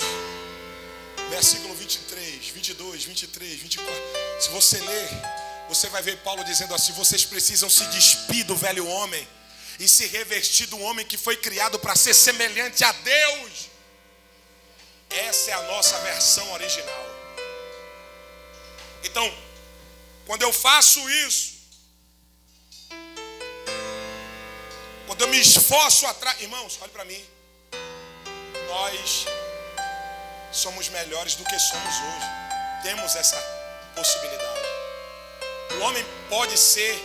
versículo 23, 22, 23, 24. Se você ler, você vai ver Paulo dizendo assim, vocês precisam se despir do velho homem e se revestir do homem que foi criado para ser semelhante a Deus. Essa é a nossa versão original. Então, quando eu faço isso, quando eu me esforço atrás, irmãos, olhe para mim, nós somos melhores do que somos hoje. Temos essa possibilidade. O homem pode ser,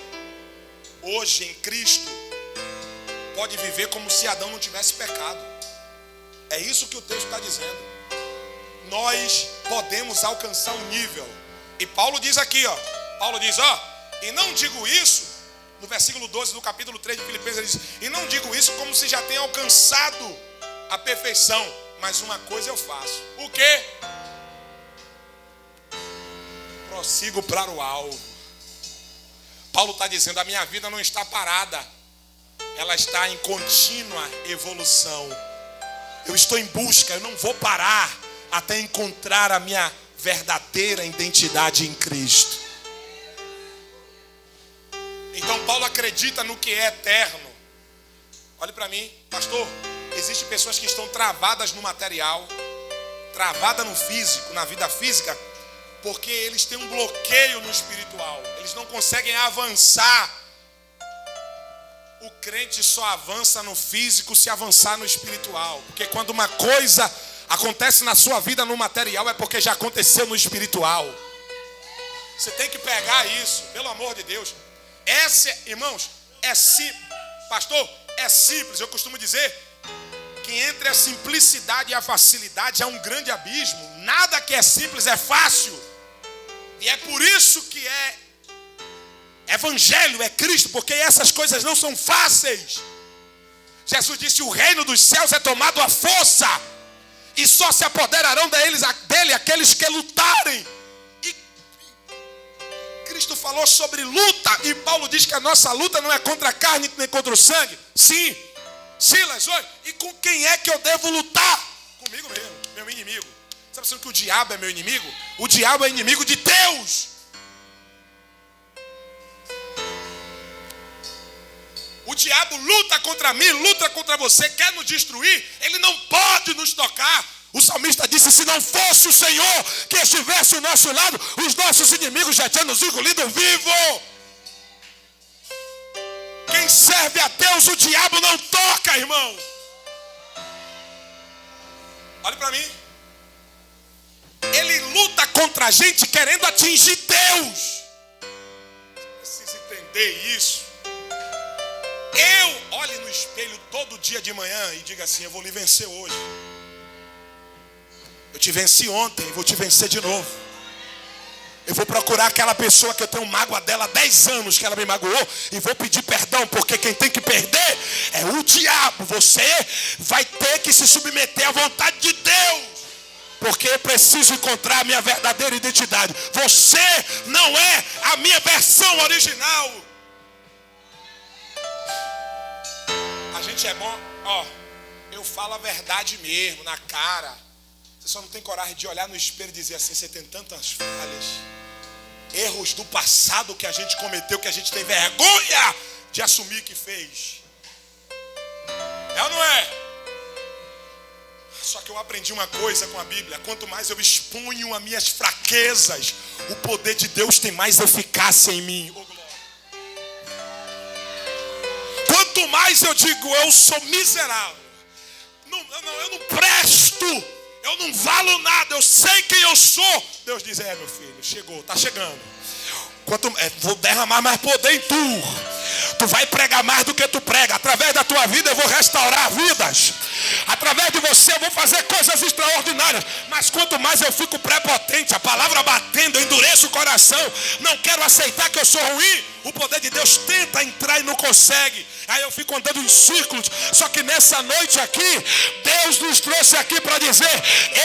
hoje em Cristo, pode viver como se Adão não tivesse pecado. É isso que o texto está dizendo. Nós podemos alcançar um nível. E Paulo diz aqui, ó. Paulo diz, ó. E não digo isso, no versículo 12 do capítulo 3 de Filipenses, ele diz, e não digo isso como se já tenha alcançado a perfeição, mas uma coisa eu faço. O quê? Prossigo para o alvo. Paulo está dizendo, a minha vida não está parada. Ela está em contínua evolução. Eu estou em busca, eu não vou parar até encontrar a minha verdadeira identidade em Cristo. Então Paulo acredita no que é eterno. Olhe para mim, pastor, existem pessoas que estão travadas no material, travadas no físico, na vida física, porque eles têm um bloqueio no espiritual. Eles não conseguem avançar. O crente só avança no físico se avançar no espiritual. Porque quando uma coisa acontece na sua vida no material, é porque já aconteceu no espiritual. Você tem que pegar isso, pelo amor de Deus. Irmãos, é simples. Pastor, é simples. Eu costumo dizer que entre a simplicidade e a facilidade há um grande abismo. Nada que é simples é fácil. E é por isso que é Evangelho, é Cristo, porque essas coisas não são fáceis. Jesus disse, o reino dos céus é tomado à força, e só se apoderarão dele aqueles que lutarem. E Cristo falou sobre luta, e Paulo diz que a nossa luta não é contra a carne nem contra o sangue. Sim, Silas, oi, e com quem é que eu devo lutar? Comigo mesmo, meu inimigo. Você está pensando que o diabo é meu inimigo? O diabo é inimigo de Deus. O diabo luta contra mim, luta contra você, quer nos destruir, ele não pode nos tocar. O salmista disse, se não fosse o Senhor que estivesse ao nosso lado, os nossos inimigos já tinham nos engolido vivo. Quem serve a Deus, o diabo não toca, irmão. Olha para mim. Ele luta contra a gente querendo atingir Deus. Você precisa entender isso. Olhe no espelho todo dia de manhã e diga assim: eu vou lhe vencer hoje. Eu te venci ontem, vou te vencer de novo. Eu vou procurar aquela pessoa que eu tenho mágoa dela há 10 anos, que ela me magoou, e vou pedir perdão, porque quem tem que perder é o diabo. Você vai ter que se submeter à vontade de Deus, porque eu preciso encontrar a minha verdadeira identidade. Você não é a minha versão original. A gente é bom, eu falo a verdade mesmo, na cara. Você só não tem coragem de olhar no espelho e dizer assim: você tem tantas falhas, erros do passado que a gente cometeu, que a gente tem vergonha de assumir que fez. É ou não é? Só que eu aprendi uma coisa com a Bíblia: quanto mais eu exponho as minhas fraquezas, o poder de Deus tem mais eficácia em mim. Oh, glória. Quanto mais eu digo: eu sou miserável, eu não presto, eu não valo nada, eu sei quem eu sou, Deus diz: meu filho, chegou, está chegando. Vou derramar mais poder em tu. Tu vai pregar mais do que tu prega. Através da tua vida eu vou restaurar vidas. Através de você eu vou fazer coisas extraordinárias. Mas quanto mais eu fico prepotente, a palavra batendo, eu endureço o coração, não quero aceitar que eu sou ruim, o poder de Deus tenta entrar e não consegue. Aí eu fico andando em círculos. Só que nessa noite aqui, Deus nos trouxe aqui para dizer: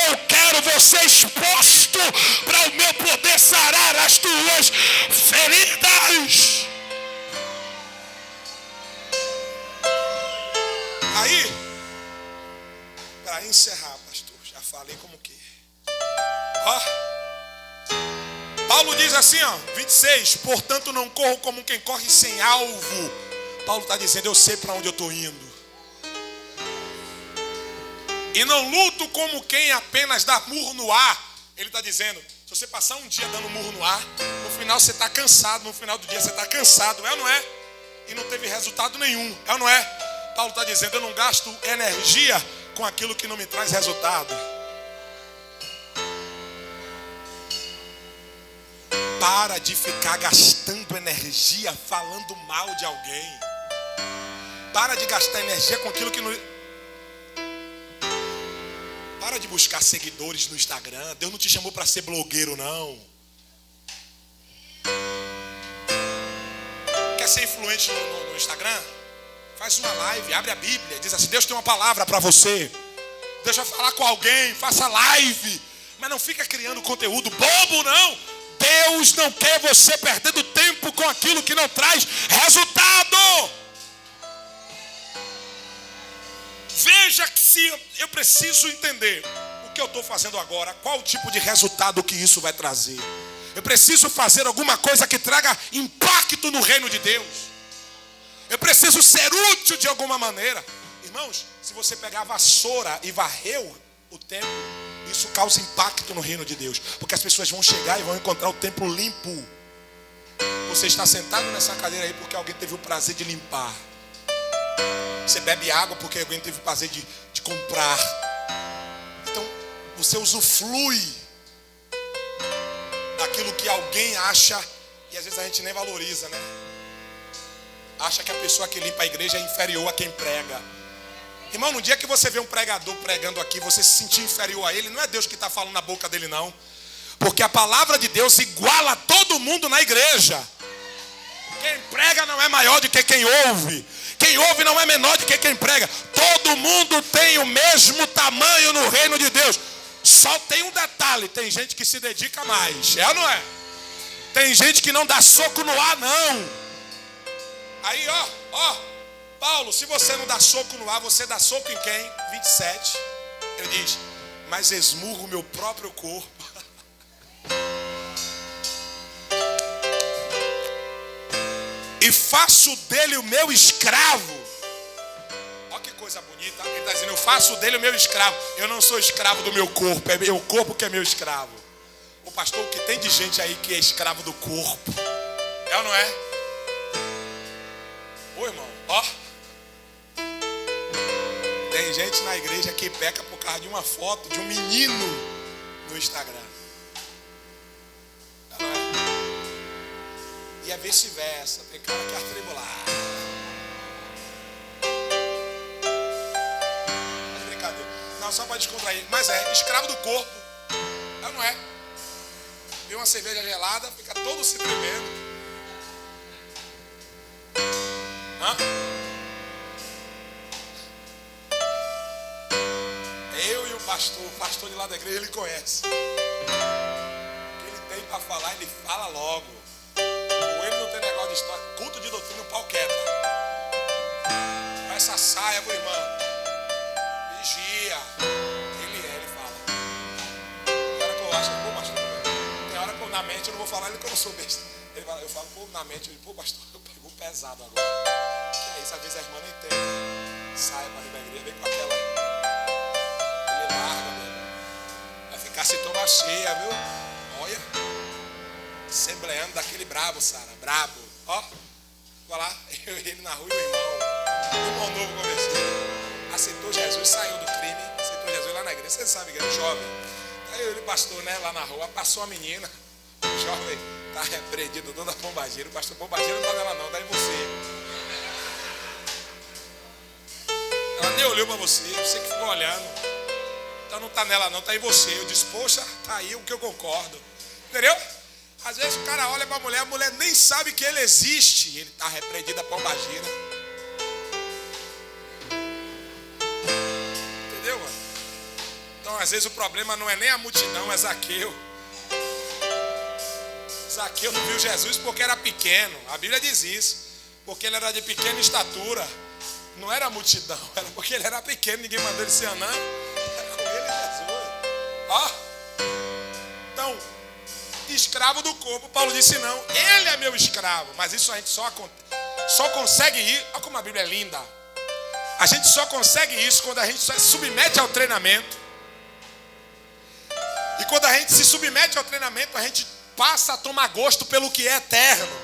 eu quero você exposto para o meu poder sarar as tuas feridas. Aí, para encerrar, pastor, já falei como que. Paulo diz assim, 26: portanto não corro como quem corre sem alvo. Paulo está dizendo: eu sei para onde eu estou indo. E não luto como quem apenas dá murro no ar. Ele está dizendo: se você passar um dia dando murro no ar, no final você está cansado, no final do dia você está cansado, é ou não é? E não teve resultado nenhum, é ou não é? Paulo está dizendo: eu não gasto energia com aquilo que não me traz resultado. Para de ficar gastando energia falando mal de alguém. Para de gastar energia com aquilo que não... Para de buscar seguidores no Instagram. Deus não te chamou para ser blogueiro, não. Quer ser influente no Instagram? Faz uma live, abre a Bíblia, diz assim: Deus tem uma palavra para você. Deus vai falar com alguém, faça live. Mas não fica criando conteúdo bobo, não. Deus não quer você perdendo tempo com aquilo que não traz resultado. Veja que se eu preciso entender o que eu estou fazendo agora, qual o tipo de resultado que isso vai trazer. Eu preciso fazer alguma coisa que traga impacto no reino de Deus. Eu preciso ser útil de alguma maneira. Irmãos, se você pegar a vassoura e varrer o templo, isso causa impacto no reino de Deus. Porque as pessoas vão chegar e vão encontrar o templo limpo. Você está sentado nessa cadeira aí porque alguém teve o prazer de limpar. Você bebe água porque alguém teve o prazer de comprar. Então, você usufrui daquilo que alguém acha, e às vezes a gente nem valoriza, né? Acha que a pessoa que limpa a igreja é inferior a quem prega. Irmão, no dia que você vê um pregador pregando aqui, você se sentir inferior a ele, não é Deus que está falando na boca dele, não. Porque a palavra de Deus iguala todo mundo na igreja. Quem prega não é maior do que quem ouve. Quem ouve não é menor do que quem prega. Todo mundo tem o mesmo tamanho no reino de Deus. Só tem um detalhe: tem gente que se dedica mais, é ou não é? Tem gente que não dá soco no ar, não. Aí, Paulo, se você não dá soco no ar, você dá soco em quem? 27. Ele diz: mas esmurro o meu próprio corpo. E faço dele o meu escravo. Olha que coisa bonita. Ele está dizendo: eu faço dele o meu escravo. Eu não sou escravo do meu corpo, é meu corpo que é meu escravo. O pastor, o que tem de gente aí que é escravo do corpo? É ou não é? Ô irmão, tem gente na igreja que peca por causa de uma foto de um menino no Instagram. E é vice-versa. Tem cara que é atribulado. É brincadeira. Não, só para descontrair. Mas é, escravo do corpo. Não é? Vê uma cerveja gelada, fica todo se tremendo. Hã? Eu e o pastor de lá da igreja, ele conhece. O que ele tem para falar, ele fala logo. Com ele não tem negócio de história. Culto de doutrina, o pau quebra. Com essa saia, meu irmão. Vigia. Ele fala. Tem hora que eu acho, pô, pastor, tem hora que eu, na mente eu não vou falar ele que eu não sou besta. Ele fala, eu falo, pô, na mente, ele, pô, pastor, eu pego pesado agora. Que é isso, às vezes a irmã não entende. Saia para a igreja, vem com aquela. Ele larga, meu irmão. Vai ficar se tomar cheia, viu? Olha. Assembleando daquele brabo, Sara. Brabo. Ó. Vai lá, ele na rua e o irmão novo conversou. Aceitou Jesus, saiu do crime. Aceitou Jesus lá na igreja. Você sabe, igreja, jovem. Aí ele, pastor, né, lá na rua, passou a menina. O jovem tá repreendido, toda pombageira. O pastor pombageira não tá nela não, tá em você. Ela nem olhou para você que ficou olhando. Então não tá nela não, tá em você. Eu disse, poxa, tá aí o que eu concordo. Entendeu? Às vezes o cara olha para a mulher nem sabe que ele existe. Ele tá repreendido a pombageira. Entendeu, mano? Então às vezes o problema não é nem a multidão, é Zaqueu. Zaqueu não viu Jesus porque era pequeno. A Bíblia diz isso. Porque ele era de pequena estatura. Não era a multidão, era porque ele era pequeno, ninguém mandou ele ser anã. Era com ele Jesus. Ó. Então, escravo do corpo, Paulo disse não. Ele é meu escravo. Mas isso a gente só consegue ir. Olha como a Bíblia é linda. A gente só consegue isso quando a gente se submete ao treinamento. E quando a gente se submete ao treinamento, a gente passa a tomar gosto pelo que é eterno.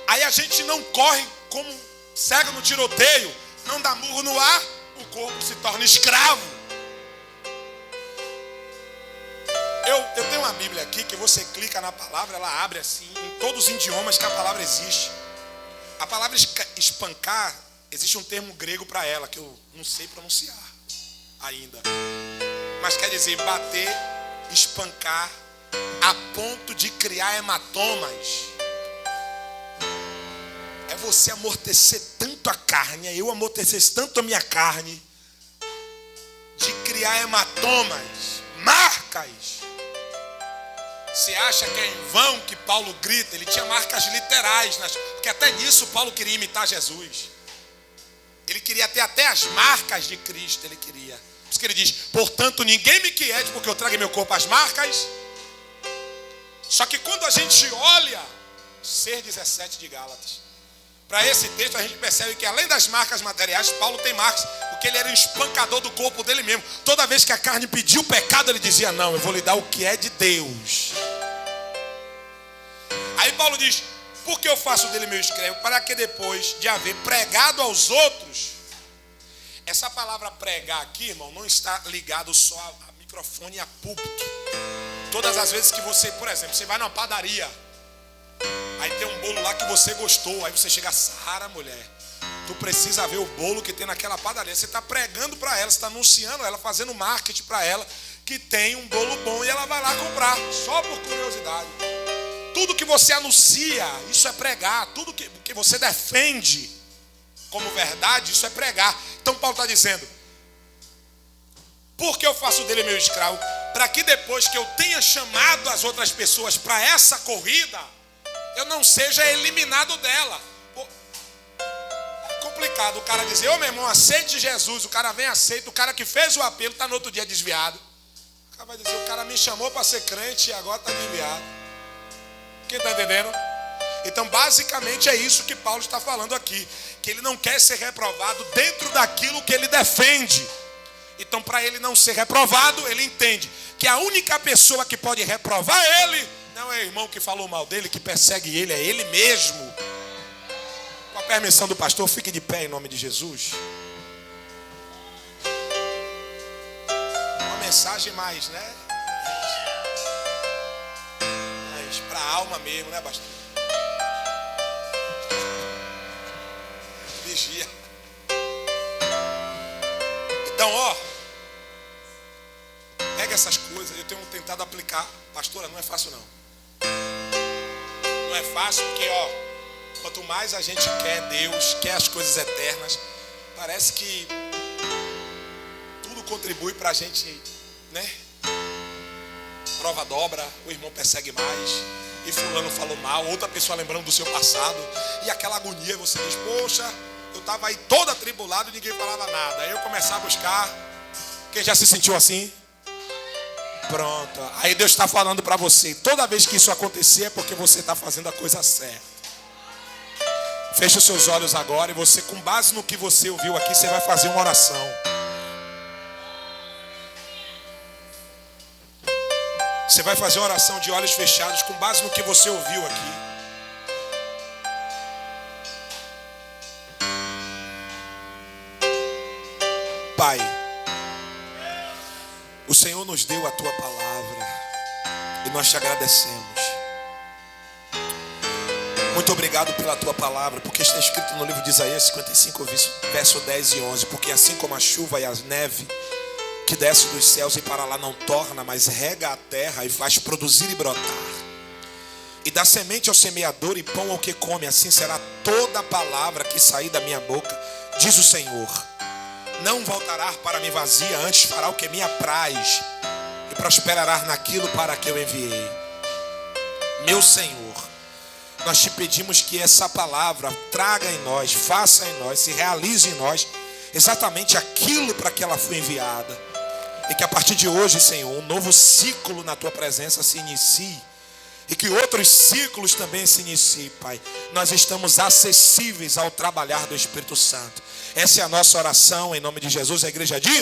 Aí a gente não corre como cego no tiroteio, não dá murro no ar, o corpo se torna escravo. Eu tenho uma Bíblia aqui que você clica na palavra, ela abre assim, em todos os idiomas que a palavra existe. A palavra espancar, existe um termo grego para ela, que eu não sei pronunciar ainda. Mas quer dizer bater, espancar, a ponto de criar hematomas. É você amortecer tanto a carne, é eu amortecer tanto a minha carne, de criar hematomas, marcas. Você acha que é em vão que Paulo grita? Ele tinha marcas literais, porque até nisso Paulo queria imitar Jesus. Ele queria ter até as marcas de Cristo, ele queria. Por isso que ele diz, portanto ninguém me quiete porque eu trago em meu corpo as marcas. Só que quando a gente olha, ser 17 de Gálatas, para esse texto a gente percebe que além das marcas materiais, Paulo tem marcas, porque ele era um espancador do corpo dele mesmo. Toda vez que a carne pedia o pecado, ele dizia, não, eu vou lhe dar o que é de Deus. Aí Paulo diz, por que eu faço dele meu escravo? Para que depois de haver pregado aos outros. Essa palavra pregar aqui, irmão, não está ligado só a microfone e a púlpito. Todas as vezes que você, por exemplo, você vai numa padaria, aí tem um bolo lá que você gostou, aí você chega, Sara, mulher, tu precisa ver o bolo que tem naquela padaria. Você está pregando para ela, você está anunciando ela, fazendo marketing para ela, que tem um bolo bom e ela vai lá comprar, só por curiosidade. Tudo que você anuncia, isso é pregar. Tudo que você defende como verdade, isso é pregar. Então Paulo está dizendo, por que eu faço dele meu escravo? Para que depois que eu tenha chamado as outras pessoas para essa corrida, eu não seja eliminado dela. É complicado o cara dizer, ô meu irmão, aceite Jesus. O cara vem, aceita. O cara que fez o apelo está no outro dia desviado. O cara vai dizer, o cara me chamou para ser crente e agora está desviado. Quem está entendendo? Então basicamente é isso que Paulo está falando aqui. Que ele não quer ser reprovado dentro daquilo que ele defende. Então para ele não ser reprovado, ele entende que a única pessoa que pode reprovar ele não é o irmão que falou mal dele, que persegue ele, é ele mesmo. Com a permissão do pastor, fique de pé em nome de Jesus. Uma mensagem mais, né? Mais para a alma mesmo, né, pastor? vigia. Então, pega essas coisas. Eu tenho tentado aplicar. Pastora, não é fácil não. Não é fácil porque, quanto mais a gente quer Deus, quer as coisas eternas, parece que tudo contribui para a gente, né? Prova dobra, o irmão persegue mais, e fulano falou mal, outra pessoa lembrando do seu passado, e aquela agonia, você diz, poxa, eu estava aí todo atribulado e ninguém falava nada. Aí eu começar a buscar. Quem já se sentiu assim? Pronto. Aí Deus está falando para você, toda vez que isso acontecer é porque você está fazendo a coisa certa. Feche os seus olhos agora e você, com base no que você ouviu aqui, você vai fazer uma oração. Você vai fazer uma oração de olhos fechados com base no que você ouviu aqui. Pai, o Senhor nos deu a Tua palavra e nós te agradecemos. Muito obrigado pela Tua palavra, porque está escrito no livro de Isaías 55, verso 10 e 11. Porque assim como a chuva e a neve que desce dos céus e para lá não torna, mas rega a terra e faz produzir e brotar, e dá semente ao semeador e pão ao que come, assim será toda a palavra que sair da minha boca, diz o Senhor. Não voltará para mim vazia, antes fará o que me apraz e prosperará naquilo para que eu enviei. Meu Senhor, nós te pedimos que essa palavra traga em nós, faça em nós, se realize em nós exatamente aquilo para que ela foi enviada. E que a partir de hoje, Senhor, um novo ciclo na Tua presença se inicie. E que outros ciclos também se iniciem, Pai. Nós estamos acessíveis ao trabalhar do Espírito Santo. Essa é a nossa oração em nome de Jesus. A igreja diz...